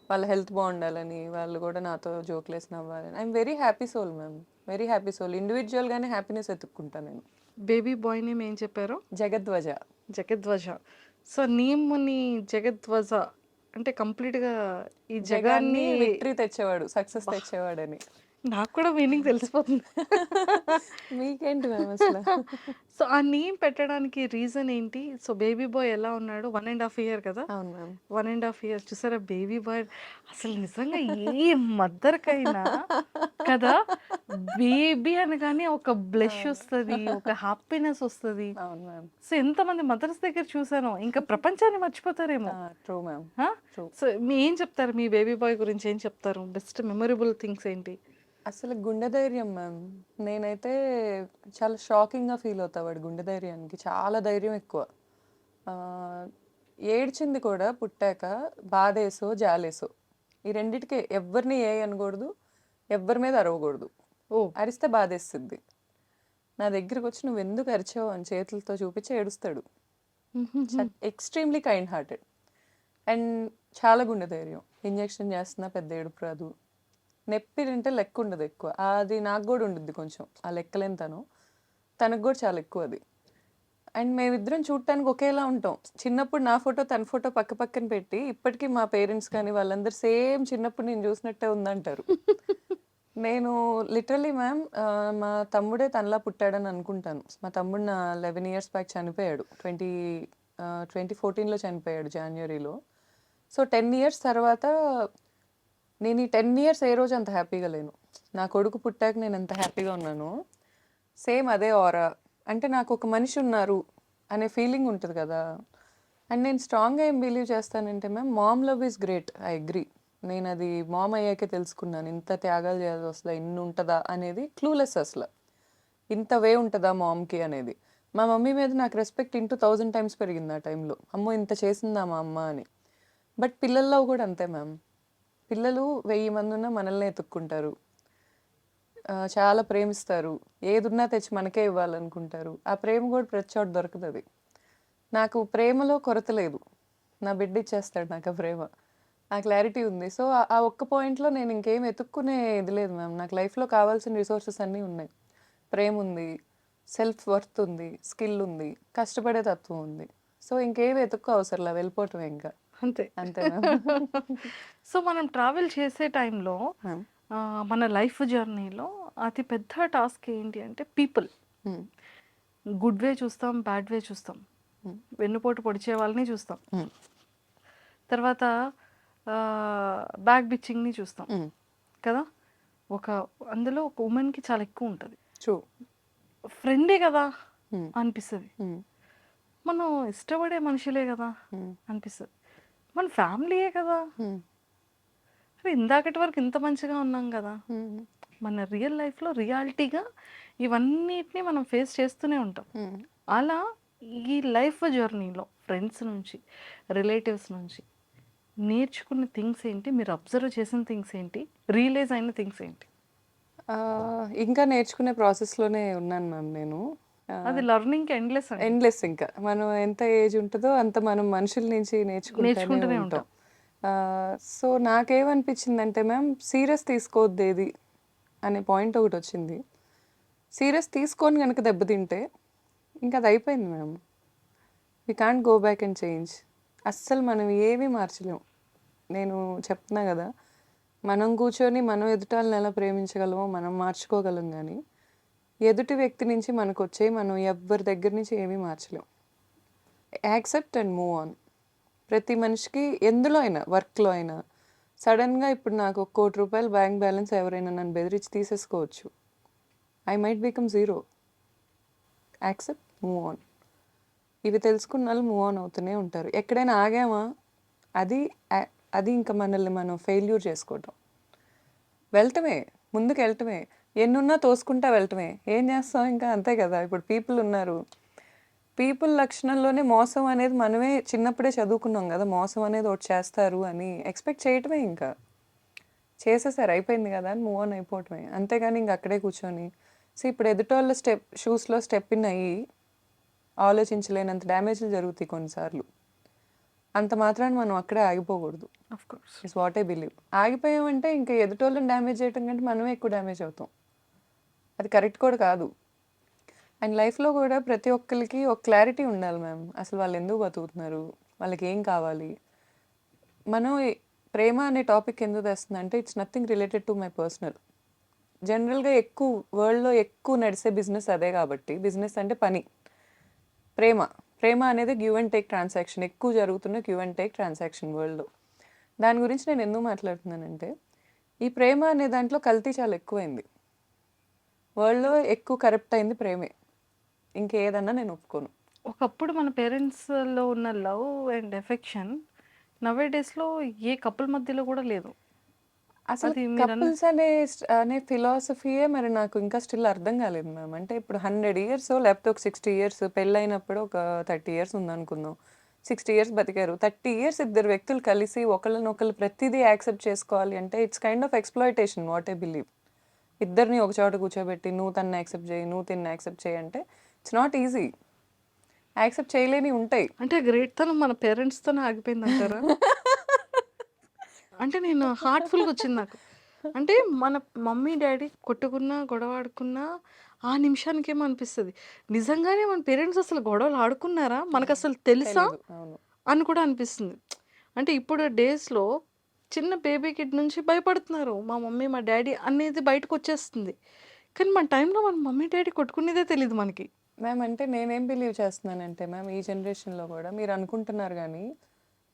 వాళ్ళ హెల్త్ బాగుండాలని, వాళ్ళు కూడా నాతో జోక్లేసి నవ్వాలని. I'm very happy soul ma'am, very happy soul. ఇండివిజువల్గానే హ్యాపీనెస్ ఎత్తుక్కుంటాను నేను. బేబీ బాయ్ నేమ్ ఏం చెప్పారు? జగద్వజ. జగద్వజ. సో నేమ్ని జగద్వజ అంటే కంప్లీట్గా ఈ జగాన్ని విక్టరీ తెచ్చేవాడు, సక్సెస్ తెచ్చేవాడని. నాకు కూడా మీనింగ్ తెలిసిపోతుంది. మీకేంటి మ్యామ్ అసలు? సో ఆ నేమ్ పెట్టడానికి రీజన్ ఏంటి? సో బేబీ బాయ్ ఎలా ఉన్నాడు? 1.5 year కదా? అవును మ్యామ్. 1.5 years చూసారా బేబీ బాయ్. అసలు నిజంగా ఏ మదర్కైనా కదా, బేబీ అనగానే ఒక బ్లెష్ వస్తుంది, ఒక హ్యాపీనెస్ వస్తుంది. అవును మ్యామ్. సో ఎంతమంది మదర్స్ దగ్గర చూసానో ఇంకా ప్రపంచాన్ని మర్చిపోతారేమో. True ma'am. True. సో మీ ఏం చెప్తారు మీ బేబీ బాయ్ గురించి? ఏం చెప్తారు? బెస్ట్ మెమొరబుల్ థింగ్స్ ఏంటి? అసలు గుండె ధైర్యం మ్యామ్. నేనైతే చాలా షాకింగ్గా ఫీల్ అవుతా వాడి గుండె ధైర్యానికి. చాలా ధైర్యం ఎక్కువ. ఆ, ఏడ్చింది కూడా పుట్టాక బాధేసో జాలేసో, ఈ రెండిటికే. ఎవరిని ఏ అనకూడదు, ఎవరి మీద అరవకూడదు. ఓ అరిస్తే బాధేస్తుంది. నా దగ్గరికి వచ్చి నువ్వు ఎందుకు అరిచావు అని చేతులతో చూపించి ఏడుస్తాడు. ఎక్స్ట్రీమ్లీ కైండ్ హార్టెడ్ అండ్ చాలా గుండె ధైర్యం. ఇంజెక్షన్ చేస్తున్నా పెద్ద ఏడుపు రాదు. నొప్పి తింటే లెక్క ఉండదు ఎక్కువ. అది నాకు కూడా ఉండుద్ది కొంచెం, ఆ లెక్కలేని తనకు కూడా చాలా ఎక్కువ అది. అండ్ మేమిద్దరం చూడటానికి ఒకేలా ఉంటాం. చిన్నప్పుడు నా ఫోటో తన ఫోటో పక్క పక్కన పెట్టి ఇప్పటికీ మా పేరెంట్స్ కానీ వాళ్ళందరూ సేమ్ చిన్నప్పుడు నేను చూసినట్టే ఉందంటారు. నేను లిటరలీ మ్యామ్ మా తమ్ముడే తనలా పుట్టాడని అనుకుంటాను. మా తమ్ముడు నా 11 years బ్యాక్ చనిపోయాడు. 2014లో చనిపోయాడు జనవరిలో. సో 10 years తర్వాత నేను ఈ 10 years ఏ రోజు అంత హ్యాపీగా లేను. నా కొడుకు పుట్టాక నేను ఎంత హ్యాపీగా ఉన్నానో సేమ్ అదే ఆరా. అంటే నాకు ఒక మనిషి ఉన్నారు అనే ఫీలింగ్ ఉంటుంది కదా. అండ్ నేను స్ట్రాంగ్గా ఏం బిలీవ్ చేస్తానంటే ma'am, mom love is great, I agree. నేను అది మామ్ అయ్యాకే తెలుసుకున్నాను. ఇంత త్యాగాలు చేయాల్సి వస్తుందా, ఇన్ని ఉంటుందా అనేది క్లూలెస్. అసలు ఇంత వే ఉంటుందా మామ్కి అనేది. మా మమ్మీ మీద నాకు రెస్పెక్ట్ 1000 times పెరిగింది ఆ టైంలో. అమ్మో ఇంత చేసిందా మా అమ్మ అని. బట్ పిల్లల్లో కూడా అంతే మ్యామ్. పిల్లలు 1000 మంది ఉన్నా మనల్ని ఎత్తుక్కుంటారు, చాలా ప్రేమిస్తారు, ఏదున్నా తెచ్చి మనకే ఇవ్వాలనుకుంటారు. ఆ ప్రేమ కూడా ప్రతి చోట దొరుకుతుంది. నాకు ప్రేమలో కొరత లేదు. నా బిడ్డ ఇచ్చేస్తాడు నాకు ఆ ప్రేమ. ఆ క్లారిటీ ఉంది. సో ఆ ఒక్క పాయింట్లో నేను ఇంకేం ఎత్తుక్కునే ఇది లేదు మ్యామ్. నాకు లైఫ్లో కావాల్సిన రిసోర్సెస్ అన్నీ ఉన్నాయి. ప్రేమ ఉంది, సెల్ఫ్ వర్త్ ఉంది, స్కిల్ ఉంది, కష్టపడే తత్వం ఉంది. సో ఇంకేమి ఎత్తుక్కో అవసరంలా, వెళ్ళిపోవటం ఇంకా అంతే. అంతే మ్యామ్. సో మనం ట్రావెల్ చేసే టైంలో మ్యామ్. మన లైఫ్ జర్నీలో అతి పెద్ద టాస్క్ ఏంటి అంటే పీపుల్. గుడ్ వే చూస్తాం, బ్యాడ్ వే చూస్తాం, వెన్నుపోటు పొడిచే వాళ్ళని చూస్తాం, తర్వాత బ్యాక్ బిచ్చింగ్ని చూస్తాం కదా. అందులో ఒక ఉమెన్కి చాలా ఎక్కువ ఉంటుంది. ట్రూ. ఫ్రెండే కదా అనిపిస్తుంది. మనం ఇష్టపడే మనుషులే కదా హ్మ్. అనిపిస్తుంది. మన ఫ్యామిలీయే కదా. హ్మ్. అరే ఇందాకటి వరకు ఇంత మంచిగా ఉన్నాం కదా. హ్మ్. మన రియల్ లైఫ్లో రియాలిటీగా ఇవన్నిటిని మనం ఫేస్ చేస్తూనే ఉంటాం. హ్మ్. అలా ఈ లైఫ్ జర్నీలో ఫ్రెండ్స్ నుంచి, రిలేటివ్స్ నుంచి నేర్చుకున్న థింగ్స్ ఏంటి? మీరు అబ్జర్వ్ చేసిన థింగ్స్ ఏంటి? రియలైజ్ అయిన థింగ్స్ ఏంటి? ఇంకా నేర్చుకునే ప్రాసెస్‌లోనే ఉన్నాను మ్యామ్ నేను. అది లెర్నింగ్‌కి ఎండ్‌లెస్ అండి. ఎండ్‌లెస్ ఇంకా. మనం ఎంత ఏజ్ ఉంటదో అంత మనం మనుషుల నుంచి నేర్చుకుంటూనే నేర్చుకుంటూనే ఉంటాం. ఉంటాం. సో, నాకేమనిపించిందంటే మ్యామ్ సీరియస్ తీసుకోవద్దేది అనే పాయింట్ ఒకటొచ్చింది. సీరియస్ తీసుకొని గనక దెబ్బతింటే ఇంక అది అయిపోయింది ma'am. We can't go back and change. అస్సలు మనం ఏమీ మార్చలేం. నేను చెప్తున్నా గదా! మనం కూర్చొని మనం ఎదుటి వాళ్ళని ఎలా ప్రేమించగలమో మనం మార్చుకోగలం గానీ, ఎదుటి వ్యక్తి నుంచి మనకొచ్చేయి మనం ఎవ్వరి దగ్గర నుంచి ఏమీ మార్చలేం. Accept and move on. ప్రతి మనిషికి ఎందులో అయినా, వర్క్‌లో అయినా సడెన్‌గా ఇప్పుడు నాకు ఒక ₹1,00,00,000 బ్యాంక్ బ్యాలెన్స్ ఎవరైనా నన్ను బెదిరించి తీసేసుకోవచ్చు. I might become zero. Accept, move on. ఇవి తెలుసుకున్నోళ్ళు మూవ్ ఆన్ అవుతూనే ఉంటారు. ఎక్కడైనా ఆగామా అది అది ఇంక మనల్ని మనం ఫెయిల్యూర్ చేసుకోవటం. వెళ్ళటమే, ముందుకెళ్ళటమే. ఎన్నున్నా తోసుకుంటా వెళ్ళటమే. ఏం చేస్తాం ఇంకా అంతే కదా! ఇప్పుడు పీపుల్ ఉన్నారు. పీపుల్ లక్షణంలోనే మోసం అనేది మనమే చిన్నప్పుడే చదువుకున్నాం గదా! మోసం అనేది ఒకటి చేస్తారు అని. ఎక్స్‌పెక్ట్ చేయటమే ఇంకా. చేసేసారు అయిపోయింది గదా! అని మూవ్ ఆన్ అయిపోవటమే. అంతేగాని ఇంక అక్కడే కూర్చొని ఇప్పుడు ఎదుటోళ్ళ షూస్‌లో స్టెప్ ఇన్ అయ్యి ఆలోచించలేనంత డ్యామేజ్‌లు జరుగుతాయి కొన్నిసార్లు. అంత మాత్రాన మనం అక్కడే ఆగిపోకూడదు. Of course. Is what I believe. ఆగిపోయామంటే ఇంక ఎదుటోళ్ళని డ్యామేజ్ చేయటం కంటే మనమే ఎక్కువ డ్యామేజ్ అవుతాం. అది కరెక్ట్ కూడా కాదు. అండ్ లైఫ్‌లో కూడా ప్రతి ఒక్కళ్ళకి ఒక క్లారిటీ ఉండాలి మ్యామ్. అసలు వాళ్ళు ఎందుకు బతుకుతున్నారు? వాళ్ళకి ఏం కావాలి? మనం ప్రేమ అనే టాపిక్ ఎందుకు తెస్తుందంటే it's nothing related to my personal. జనరల్‌గా వరల్డ్‌లో ఎక్కువ నడిసే బిజినెస్ అదే కాబట్టి బిజినెస్ అంటే పని. ప్రేమ అనేది గివ్ అండ్ టేక్ ట్రాన్సాక్షన్. ఎక్కువ జరుగుతున్న గివ్ అండ్ టేక్ ట్రాన్సాక్షన్ వరల్డ్‌లో. దాని గురించి నేను ఎందుకు మాట్లాడుతున్నానంటే ఈ ప్రేమ అనే దాంట్లో కల్తీ చాలా ఎక్కువైంది. వరల్డ్‌లో ఎక్కువ కరప్ట్ అయింది ప్రేమే. ఇంకేదన్నా నేను ఒప్పుకోను. ఒకప్పుడు మన పేరెంట్స్‌లో ఉన్న లవ్ అండ్ ఎఫెక్షన్ నౌ ఏ డేస్‌లో ఏ కపుల్ మధ్యలో కూడా లేదు. అసలు అది కపుల్స్ అనే ఫిలాసఫీయే మరి నాకు ఇంకా స్టిల్ అర్థం కాలేదు మ్యామ్. అంటే ఇప్పుడు 100 ఇయర్సో లేకపోతే ఒక 60 ఇయర్స్ పెళ్ళైనప్పుడు ఒక 30 ఇయర్స్ ఉందనుకుందాం. 60 ఇయర్స్ బతికారు. 30 ఇయర్స్ ఇద్దరు వ్యక్తులు కలిసి ఒకళ్ళనొకళ్ళు ప్రతిదీ యాక్సెప్ట్ చేసుకోవాలి అంటే it's kind of exploitation what I believe. ఇద్దరిని ఒక చోట కూర్చోబెట్టి నువ్వు తనని యాక్సెప్ట్ చేయి, నువ్వు తిన్ని యాక్సెప్ట్ చేయి అంటే ఇట్స్ నాట్ ఈజీ. యాక్సెప్ట్ చేయలేనివి ఉంటాయి. అంటే గ్రేట్‌తనం మన పేరెంట్స్‌తోనే ఆగిపోయిందంటారా? అంటే నేను హార్ట్‌ఫుల్‌గా వచ్చింది నాకు. అంటే మన మమ్మీ, డ్యాడీ కొట్టుకున్నా, గొడవ ఆడుకున్నా ఆ నిమిషానికేమో అనిపిస్తది. నిజంగానే మన పేరెంట్స్ అసలు గొడవలు ఆడుకున్నారా? మనకసలు తెలుసా? తెలీదు. అవును. అని కూడా అనిపిస్తుంది. అంటే ఇప్పుడు డేస్‌లో చిన్న బేబీ కిడ్ నుంచి భయపడుతున్నారు. మా మమ్మీ, మా డ్యాడీ అనేది బయటకొచ్చేస్తుంది. కానీ మన టైంలో మన మమ్మీ, డ్యాడీ కొట్టుకునేదే తెలీదు మనకి. మ్యామ్ అంటే నేనేం బిలీవ్ చేస్తున్నానంటే మ్యామ్ ఈ జనరేషన్‌లో కూడా మీరు అనుకుంటున్నారు గానీ,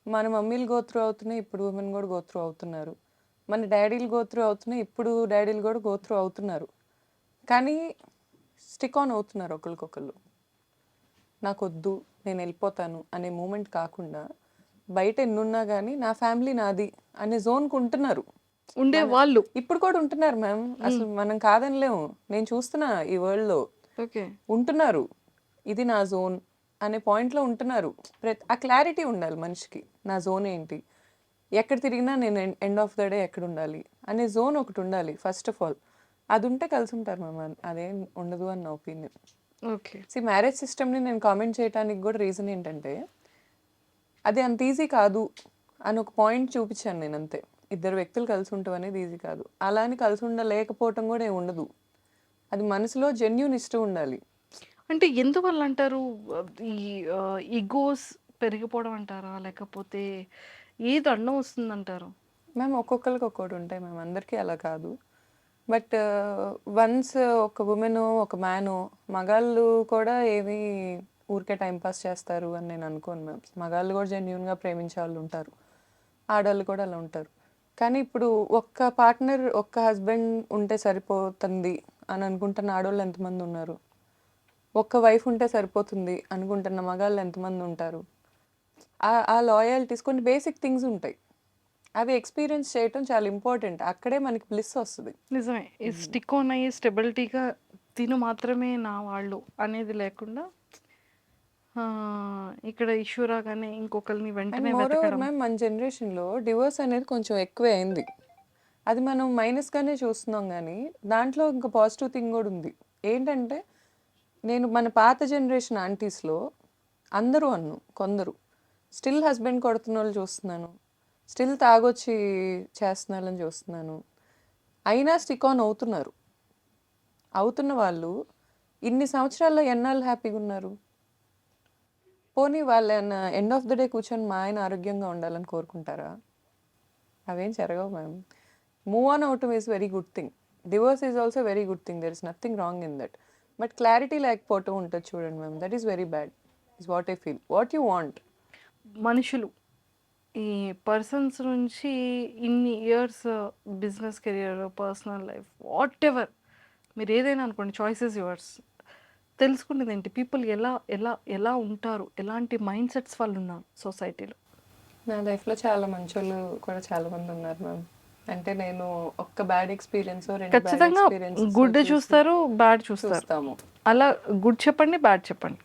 మన మమ్మీలు గో త్రూ అవుతున్నాయి. ఇప్పుడు ఉమెన్ కూడా గో త్రూ అవుతున్నారు. మన డ్యాడీలు గో త్రూ అవుతున్నాయి. ఇప్పుడు డ్యాడీలు కూడా గో త్రూ అవుతున్నారు. కానీ స్టిక్ ఆన్ అవుతున్నారు ఒకళ్ళకొకళ్ళు. నాకొద్దు, నేను వెళ్ళిపోతాను అనే మూమెంట్ కాకుండా బయట ఎన్నున్నా గానీ నా ఫ్యామిలీ నాది అనే జోన్‌కి ఉంటున్నారు. ఉండేవాళ్ళు. ఇప్పుడు కూడా ఉంటున్నారు మ్యామ్. అసలు మనం కాదనలేము. నేను చూస్తున్నా ఈ వరల్డ్‌లో. ఓకే. ఉంటున్నారు. ఇది నా జోన్ అనే పాయింట్‌లో ఉంటున్నారు. ఆ క్లారిటీ ఉండాలి మనిషికి. నా జోన్ ఏంటి? ఎక్కడ తిరిగినా నేను ఎండ్ ఆఫ్ ద డే ఎక్కడుండాలి? అనే జోన్ ఒకటి ఉండాలి ఫస్ట్ ఆఫ్ ఆల్. అదుంటే కలిసుంటారు మ్యామ్. అదేం ఉండదు అని నా ఒపీనియన్. ఓకే. మ్యారేజ్ సిస్టమ్‌ని నేను కామెంట్ చేయటానికి కూడా రీజన్ ఏంటంటే, అది అంత ఈజీ కాదు అని ఒక పాయింట్ చూపించాను నేనంతే. ఇద్దరు వ్యక్తులు కలిసి ఉండటం అనేది ఈజీ కాదు. అలా అని కలిసి ఉండలేకపోవటం కూడా ఏమి ఉండదు. అది మనసులో జెన్యూన్ ఇష్టం ఉండాలి. అంటే ఎందువల్ల అంటారు? ఈ ఇగోస్ పెరిగిపోవడం అంటారా? లేకపోతే ఏది అడ్డం వస్తుందంటారు? మ్యామ్ ఒక్కొక్కళ్ళకి ఒక్కోటి ఉంటాయి మ్యామ్. అందరికీ అలా కాదు. బట్ వన్స్ ఒక వుమెనో, ఒక మ్యానో మగాళ్ళు కూడా ఏమి ఊరికే టైం పాస్ చేస్తారు అని నేను అనుకోను మ్యామ్. మగాళ్ళు కూడా జెన్యూన్‌గా ప్రేమించే వాళ్ళు ఉంటారు. ఆడోళ్ళు కూడా అలా ఉంటారు. కానీ ఇప్పుడు ఒక్క పార్ట్నర్, ఒక్క హస్బెండ్ ఉంటే సరిపోతుంది అని అనుకుంటున్న ఆడోళ్ళు ఎంతమంది ఉన్నారు? ఒక్క వైఫ్ ఉంటే సరిపోతుంది అనుకుంటున్న మగాళ్ళు ఎంతమంది ఉంటారు? ఆ లాయల్టీస్ కొన్ని బేసిక్ థింగ్స్ ఉంటాయి. అవి ఎక్స్పీరియన్స్ చేయటం చాలా ఇంపార్టెంట్. అక్కడే మనకి బ్లిస్ వస్తుంది. నిజమే. ఈ స్టిక్ ఆన్ అయ్యి స్టెబిలిటీగా తిను మాత్రమే నా వాళ్ళు అనేది లేకుండా ఇక్కడ ఇష్యూ రాగానే ఇంకొకరిని అండ్ వెంటనే మోర్ ఓవర్ వెతకడం. మ్యామ్, మన జనరేషన్లో డివోర్స్ అనేది కొంచెం ఎక్కువే అయింది. అది మనం మైనస్గానే చూస్తున్నాం, కానీ దాంట్లో ఇంకా పాజిటివ్ థింగ్ కూడా ఉంది. ఏంటంటే నేను మన పాత జనరేషన్ ఆంటీస్లో అందరూ కొందరు స్టిల్ హస్బెండ్ కొడుతున్న వాళ్ళు చూస్తున్నాను, స్టిల్ తాగొచ్చి చేస్తున్నారని చూస్తున్నాను. అయినా స్టిక్ ఆన్ అవుతున్న వాళ్ళు ఇన్ని సంవత్సరాల్లో ఎన్నాళ్ళు హ్యాపీగా ఉన్నారు? పోనీ వాళ్ళు ఎండ్ ఆఫ్ ద డే కూర్చొని మా ఆయన ఆరోగ్యంగా ఉండాలని కోరుకుంటారా? అవేం జరగవు మ్యామ్. మూవ్ ఆన్ అవటం is very good thing. Divorce is also very good thing. There is nothing wrong in that. But clarity లేకపోవటం ఉంటుంది చూడండి ma'am, that is very bad. Is what I feel. What you want? మనుషులు ఈ persons నుంచి ఇన్ని years business career, personal life, what ever మీరు ఏదైనా అనుకోండి, చాయిసెస్ యువర్స్. తెలుసుకునేది ఏంటి, పీపుల్ ఎలా ఎలా ఎలా ఉంటారు, ఎలాంటి మైండ్ సెట్స్ వాళ్ళు ఉన్నారు సొసైటీలో. నా లైఫ్లో చాలా మంచి వాళ్ళు కూడా చాలా మంది ఉన్నారు మ్యామ్. అంటే నేను ఒక్క బ్యాడ్ ఎక్స్పీరియన్స్ రెండు బ్యాడ్ ఖచ్చితంగా ఎక్స్పీరియన్స్ గుడ్ చూస్తారు, బ్యాడ్ చూస్తారు. చూస్తాము. అలా గుడ్ చెప్పండి, బ్యాడ్ చెప్పండి.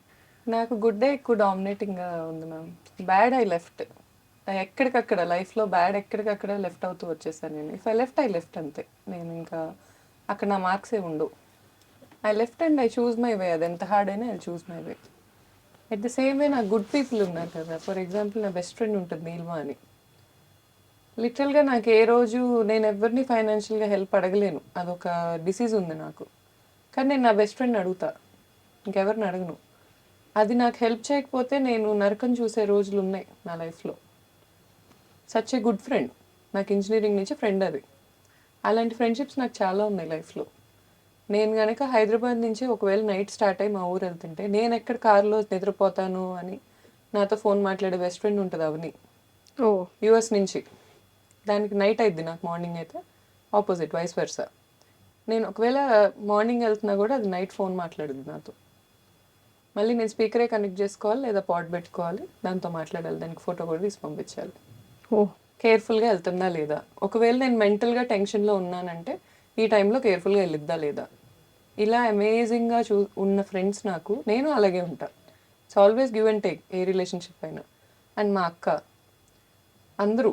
నాకు గుడ్డే ఎక్కువ డామినేటింగ్గా ఉంది మ్యామ్. Bad I left. ఎక్కడికక్కడ లైఫ్లో బ్యాడ్ ఎక్కడికక్కడ లెఫ్ట్ అవుతూ వచ్చేసాను నేను. ఇఫ్ ఐ లెఫ్ట్ అంతే. నేను ఇంకా అక్కడ నా మార్క్స్ ఏ ఉండవు. I left and I choose my way. అది ఎంత హార్డ్ అయినా I choose my way. At the same way నాకు గుడ్ పీపుల్ ఉన్నారు కదా. ఫర్ ఎగ్జాంపుల్ నా బెస్ట్ ఫ్రెండ్ ఉంటుంది నీల్మా అని. లిటరల్గా నాకు ఏ రోజు నేను ఎవరిని ఫైనాన్షియల్గా హెల్ప్ అడగలేను, అదొక డిసీజ్ ఉంది నాకు. కానీ నేను నా బెస్ట్ ఫ్రెండ్ అడుగుతా, ఇంకెవరిని అడగను. అది నాకు హెల్ప్ చేయకపోతే నేను నరకం చూసే రోజులు ఉన్నాయి నా లైఫ్లో. Such a good friend. నాకు ఇంజనీరింగ్ నుంచి ఫ్రెండ్ అది. అలాంటి ఫ్రెండ్షిప్స్ నాకు చాలా ఉన్నాయి లైఫ్లో. నేను కనుక హైదరాబాద్ నుంచి ఒకవేళ నైట్ స్టార్ట్ అయ్యి మా ఊరు వెళ్తుంటే నేను ఎక్కడ కారులో నిద్రపోతాను అని నాతో ఫోన్ మాట్లాడే బెస్ట్ ఫ్రెండ్ ఉంటుంది అవని, ఓ యూఎస్ నుంచి. దానికి నైట్ అయిద్ది, నాకు మార్నింగ్ అయితే ఆపోజిట్, వైస్ వర్సా. నేను ఒకవేళ మార్నింగ్ వెళ్తున్నా కూడా అది నైట్ ఫోన్ మాట్లాడుద్ది నాతో. మళ్ళీ నేను స్పీకరే కనెక్ట్ చేసుకోవాలి లేదా పాట్ పెట్టుకోవాలి, దాంతో మాట్లాడాలి, దానికి ఫోటో కూడా తీసి పంపించాలి. ఓ కేర్ఫుల్గా వెళ్తుందా లేదా, ఒకవేళ నేను మెంటల్గా టెన్షన్లో ఉన్నానంటే ఈ టైంలో కేర్ఫుల్గా వెళ్ళిద్దా లేదా. ఇలా అమేజింగ్గా ఉన్న ఫ్రెండ్స్ నాకు. నేను అలాగే ఉంటా. It's always give and take a relationship అయినా. అండ్ మా అక్క, అందరూ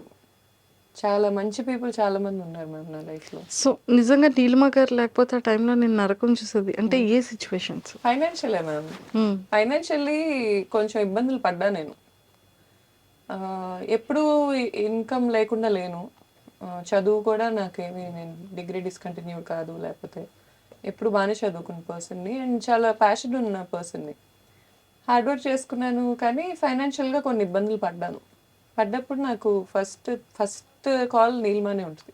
చాలా మంచి పీపుల్ చాలా మంది ఉన్నారు మ్యామ్ నా లైఫ్లో. సో నిజంగా నీలిమా గారు లేకపోతే ఆ టైంలో నేను నరకం చూసేది అంటే ఏ సిచ్యువేషన్స్? ఫైనాన్షియలే మ్యామ్. ఫైనాన్షియల్లీ కొంచెం ఇబ్బందులు పడ్డా నేను. ఎప్పుడూ ఇన్కమ్ లేకుండా లేను. చదువు కూడా నాకేమి, నేను డిగ్రీ డిస్కంటిన్యూడ్ కాదు, లేకపోతే ఎప్పుడు బాగానే చదువుకున్న పర్సన్ని అండ్ చాలా ప్యాషన్ ఉన్న పర్సన్ని. హార్డ్ వర్క్ చేసుకున్నాను, కానీ ఫైనాన్షియల్గా కొన్ని ఇబ్బందులు పడ్డప్పుడు నాకు ఫస్ట్ కాల్ నీలిమానే ఉంటుంది.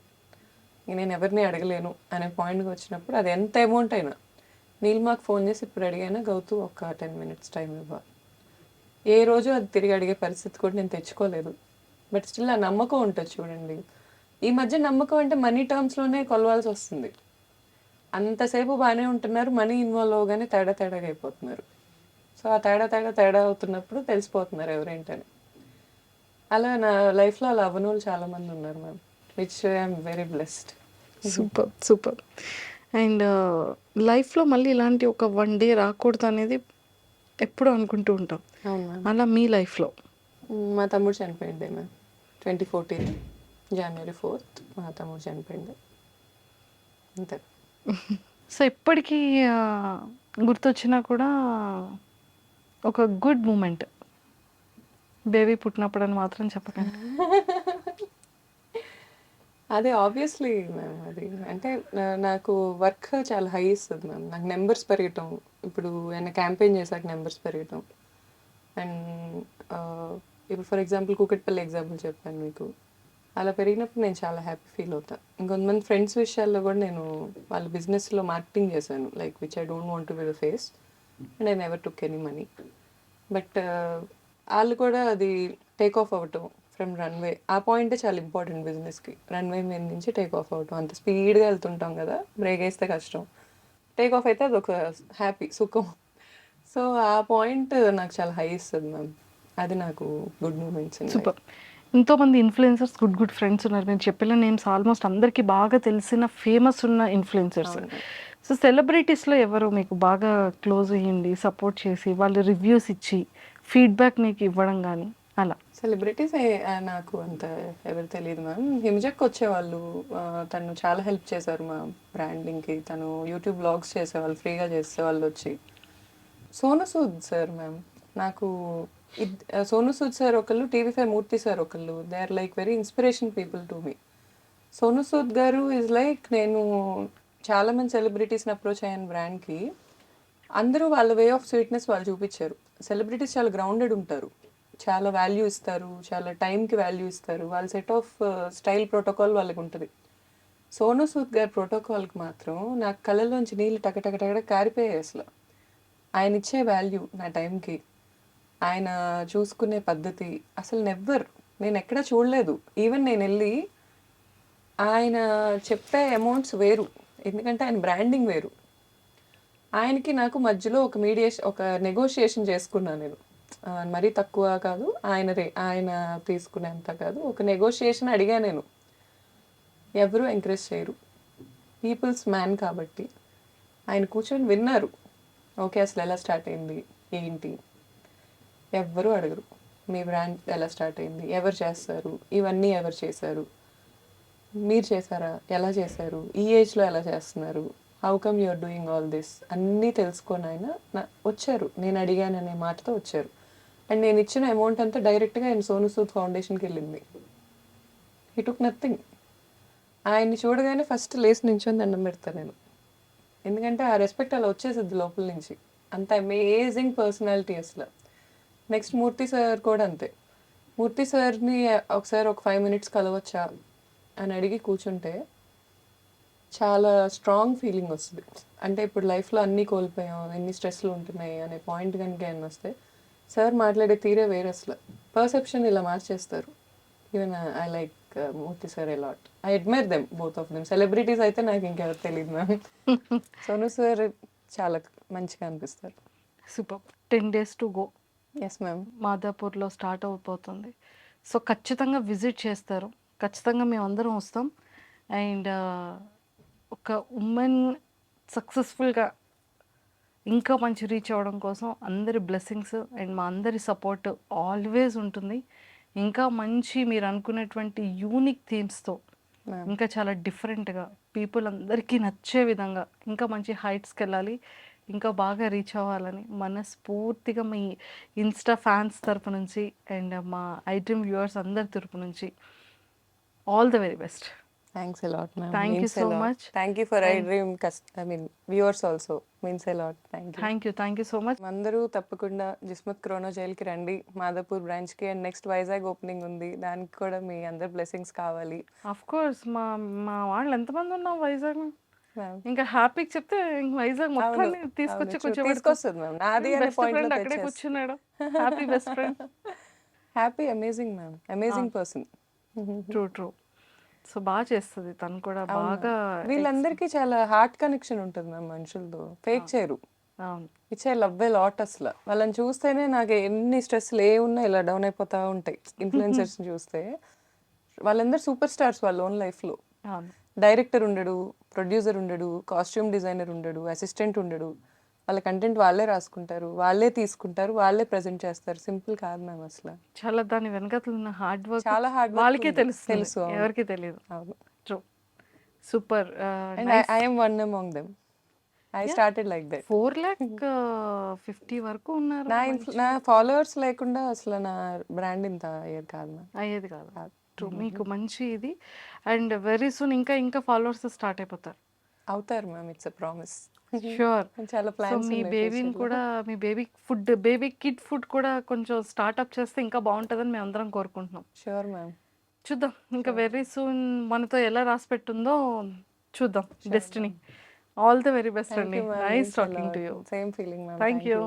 నేను ఎవరిని అడగలేను అనే పాయింట్కి వచ్చినప్పుడు, అది ఎంత అమౌంట్ అయినా నీలిమాకు ఫోన్ చేసి ఇప్పుడు అడిగైనా గౌతు ఒక 10 minutes టైం ఇవ్వాలి. ఏ రోజు అది తిరిగి అడిగే పరిస్థితి కూడా నేను తెచ్చుకోలేదు. బట్ స్టిల్ ఆ నమ్మకం ఉంటుంది చూడండి. ఈ మధ్య నమ్మకం అంటే మనీ టర్మ్స్లోనే కొలవాల్సి వస్తుంది. అంతసేపు బాగానే ఉంటున్నారు, మనీ ఇన్వాల్వ్ అవగానే తేడాగా అయిపోతున్నారు. సో ఆ తేడా అవుతున్నప్పుడు తెలిసిపోతున్నారు ఎవరేంటని. అలా నా లైఫ్లో అలా అవ్వని వాళ్ళు చాలామంది ఉన్నారు ma'am, which I'm very blessed. Super. And లైఫ్లో మళ్ళీ ఇలాంటి ఒక 1 day రాకూడదు అనేది ఎప్పుడు అనుకుంటూ ఉంటాం. అవును మ్యామ్. అలా మీ లైఫ్లో? మా తమ్ముడు చనిపోయింది మ్యామ్. 2014 January 4th మా తమ్ముడు చనిపోయింది, అంతే. సో ఇప్పటికీ గుర్తొచ్చినా కూడా ఒక గుడ్ మూమెంట్, బేబీ పుట్టినప్పుడు అని మాత్రం చెప్పకండి. అదే ఆబ్వియస్లీ మ్యామ్. అది అంటే నాకు వర్క్ చాలా హై ఇస్తుంది మ్యామ్. నాకు నెంబర్స్ పెరగటం, ఇప్పుడు ఏమైనా క్యాంపెయిన్ చేశాక నెంబర్స్ పెరగటం. అండ్ ఇప్పుడు ఫర్ ఎగ్జాంపుల్ కూకట్పల్లి ఎగ్జాంపుల్ చెప్పాను మీకు, అలా పెరిగినప్పుడు నేను చాలా హ్యాపీ ఫీల్ అవుతాను. ఇంకొంతమంది ఫ్రెండ్స్ విషయాల్లో కూడా నేను వాళ్ళ బిజినెస్లో మార్కెటింగ్ చేశాను, like which I don't want to be the face and I never took any money. But వాళ్ళు కూడా అది టేక్ ఆఫ్ అవ్వటం ఫ్రమ్ రన్వే, ఆ పాయింటే చాలా ఇంపార్టెంట్ బిజినెస్కి. రన్వే మీద నుంచి టేక్ ఆఫ్ అవ్వటం, అంత స్పీడ్గా వెళ్తుంటాం కదా, బ్రేక్ వేస్తే కష్టం. టేక్ ఆఫ్ అయితే అదొక హ్యాపీ సుఖం. సో ఆ పాయింట్ నాకు చాలా హై ఇస్తుంది మ్యామ్. అది నాకు గుడ్ మూమెంట్స్. సూపర్. ఎంతోమంది ఇన్ఫ్లుయెన్సర్స్ గుడ్ ఫ్రెండ్స్ ఉన్నారు. నేను చెప్పిన నేమ్స్ ఆల్మోస్ట్ అందరికీ బాగా తెలిసిన ఫేమస్ ఉన్న ఇన్ఫ్లుయెన్సర్స్. సో సెలబ్రిటీస్లో ఎవరు మీకు బాగా క్లోజ్ అయ్యింది, సపోర్ట్ చేసి వాళ్ళు రివ్యూస్ ఇచ్చి ఫీడ్బ్యాక్ మీకు ఇవ్వడం కానీ అలా? సెలబ్రిటీస్ నాకు అంత ఎవరు తెలియదు మ్యామ్. హిమజక్ వచ్చేవాళ్ళు, తను చాలా హెల్ప్ చేశారు మా బ్రాండింగ్కి. తను యూట్యూబ్ బ్లాగ్స్ చేసేవాళ్ళు, ఫ్రీగా చేసేవాళ్ళు వచ్చి. సోను సూద్ సార్ మ్యామ్, నాకు సోను సూద్ సార్ ఒకళ్ళు, టీవీ5 మూర్తి సార్ ఒకళ్ళు. They are like very inspiration people to me. Sonu Sood గారు ఈజ్ లైక్, నేను చాలా మంది సెలబ్రిటీస్ని అప్రోచ్ అయ్యాను బ్రాండ్కి. అందరూ వాళ్ళ వే ఆఫ్ స్వీట్నెస్ వాళ్ళు చూపించారు. సెలబ్రిటీస్ చాలా గ్రౌండెడ్ ఉంటారు, చాలా వాల్యూ ఇస్తారు, చాలా టైంకి వాల్యూ ఇస్తారు. వాళ్ళ సెట్ ఆఫ్ స్టైల్ ప్రోటోకాల్ వాళ్ళకి ఉంటుంది. సోను సూద్ గారి ప్రోటోకాల్కి మాత్రం నాకు కళ్ళలోంచి నీళ్ళు టకటకటక కారిపోయాయి అసలు. ఆయన ఇచ్చే వాల్యూ నా టైంకి, ఆయన చూసుకునే పద్ధతి అసలు నేను ఎక్కడా చూడలేదు. ఈవెన్ నేను వెళ్ళి ఆయన చెప్పే అమౌంట్స్ వేరు, ఎందుకంటే ఆయన బ్రాండింగ్ వేరు. ఆయనకి నాకు మధ్యలో ఒక నెగోషియేషన్ చేసుకున్నాను నేను. మరీ తక్కువ కాదు, ఆయన తీసుకునేంత కాదు, ఒక నెగోషియేషన్ అడిగా నేను. ఎవరు ఎంకరేజ్ చేయరు, పీపుల్స్ మ్యాన్ కాబట్టి. ఆయన కూర్చొని విన్నారు. ఓకే, అసలు ఎలా స్టార్ట్ అయింది ఏంటి, ఎవ్వరూ అడగరు. మీ బ్రాండ్ ఎలా స్టార్ట్ అయింది, ఎవరు చేస్తారు, ఇవన్నీ ఎవరు చేశారు, మీరు చేశారా, ఎలా చేశారు, ఈ ఏజ్లో ఎలా చేస్తున్నారు, how come you're doing all this అన్నీ తెలుసుకొని ఆయన వచ్చారు. నేను అడిగాననే మాటతో వచ్చారు. అండ్ నేను ఇచ్చిన అమౌంట్ అంతా డైరెక్ట్గా ఆయన సోను సూద్ ఫౌండేషన్కి వెళ్ళింది. He took nothing. ఆయన్ని చూడగానే ఫస్ట్ లేచి నించొని దండం పెడతాను నేను, ఎందుకంటే ఆ రెస్పెక్ట్ అలా వచ్చేసిద్ది లోపల నుంచి. అంత అమేజింగ్ పర్సనాలిటీ అసలు. నెక్స్ట్ మూర్తి సార్ కూడా అంతే. మూర్తి సార్ని ఒకసారి ఒక 5 minutes కలవచ్చా అని అడిగి కూర్చుంటే చాలా స్ట్రాంగ్ ఫీలింగ్ వస్తుంది. అంటే ఇప్పుడు లైఫ్లో అన్నీ కోల్పోయాం, ఎన్ని స్ట్రెస్లు ఉంటున్నాయి అనే పాయింట్ కనుక ఏమైనా వస్తే సార్ మాట్లాడే తీరే వేరే అసలు. పర్సెప్షన్ ఇలా మార్చేస్తారు. Even I like Murthy sir a lot. I admire them, both of them. Celebrities అయితే నాకు ఇంకెవరు తెలియదు మ్యామ్. సోను సార్ చాలా మంచిగా అనిపిస్తారు. Super. 10 days to go. Yes ma'am. మాదాపూర్లో స్టార్ట్ అయిపోతుంది. సో ఖచ్చితంగా విజిట్ చేస్తారు, ఖచ్చితంగా మేము అందరం వస్తాం. అండ్ ఒక ఉమెన్ సక్సెస్ఫుల్గా ఇంకా మంచి రీచ్ అవ్వడం కోసం అందరి బ్లెస్సింగ్స్ అండ్ మా అందరి సపోర్ట్ ఆల్వేస్ ఉంటుంది. ఇంకా మంచి మీరు అనుకునేటువంటి యూనిక్ థీమ్స్తో, ఇంకా చాలా డిఫరెంట్గా పీపుల్ అందరికీ నచ్చే విధంగా ఇంకా మంచి హైట్స్కి వెళ్ళాలి, ఇంకా బాగా రీచ్ అవ్వాలని మనస్ఫూర్తిగా మీ ఇన్స్టా ఫ్యాన్స్ తరపు నుంచి అండ్ మా ఐడ్రీమ్ వ్యూవర్స్ అందరి తరపు నుంచి all the very best. Thanks a lot, ma'am. Thank you Means a so lot. much. Thank you for iDream viewers also. Means a lot. Thank you. Thank you so much. అందరూ తప్పకుండా జిస్మత్ క్రోనో జైల్కి రండి, మాదాపూర్ బ్రాంచ్కి. And next Vizag opening ఉంది, దానికి కూడా మీ అందరి blessings కావాలి. Of course మా మా వాళ్ళు ఎంతమంది ఉన్నాం వైజాగ్, Ma'am. ఇంకా హ్యాపీకి చెప్తే ఇంక వైజాగ్ మొత్తాన్ని తీసుకొచ్చి తీసుకొస్తుంది మ్యామ్. నాది అనే బెస్ట్ పాయింట్ ఫ్రెండ్ అక్కడే కూర్చున్నాడు. Happy best friend. Happy, amazing ma'am, amazing person. True. So బాగా చేస్తుంది తను కూడా బాగా. వీళ్ళందరికీ చాలా హార్ట్ కనెక్షన్ ఉంటుంది మ్యామ్ మనుషులతో, ఫేక్ చేయరు. అవును. It's I love a lot అసలు. వాళ్ళని చూస్తేనే నాకు ఎన్ని స్ట్రెస్లు ఉన్నా ఇలా డౌన్ అయిపోతూ ఉంటాయి. ఇన్ఫ్లుయెన్సర్స్ చూస్తే వాళ్ళందరూ సూపర్ స్టార్స్ వాళ్ళ ఓన్ లైఫ్లో. అవును. డైరెక్టర్ ఉండడు, ప్రొడ్యూసర్ ఉండడు, కాస్ట్యూమ్ డిజైనర్ ఉండడు, అసిస్టెంట్ ఉండడు. వాళ్ళ కంటెంట్ వాళ్ళే రాసుకుంటారు, వాళ్ళే తీసుకుంటారు, వాళ్ళే ప్రజెంట్ చేస్తారు. సింపుల్ కాదు మ్యామ్ అసలు. చాలా దాని వెనకాల ఉన్న హార్డ్ వర్క్ చాలా హార్డ్ వాళ్ళకే తెలుసు, అవును. ఎవరికి తెలియదు. అవును. True. Super. And I am one among them. I started like that. 4,50,000 వరకు ఉన్నారు. నా ఫాలోవర్స్ లేకుండా అసలు నా బ్రాండ్ ఇంత అయ్యేది కాదు మ్యామ్. అయ్యేది కాదు. ట్రూ. మీకు మంచి ఇది. అండ్ వెరీ సూన్ ఇంకా ఫాలోవర్స్ స్టార్ట్ అయిపోతారు. అవుతారు ma'am, it's a promise. Sure. చాలా సో ప్లాన్స్ మీ బేబీని కూడా, మీ బేబీ కిడ్ ఫుడ్ కూడా కొంచెం స్టార్ట్అప్ చేస్తే ఇంకా బాగుంటుందని మేము అందరం కోరుకుంటున్నాం. Sure ma'am. చూద్దాం ఇంకా వెరీ సూన్ మనతో ఎలా రాసి పెట్టుందో చూద్దాం destiny. All the very best అండి. Nice talking to you. Same feeling ma'am. Thank you.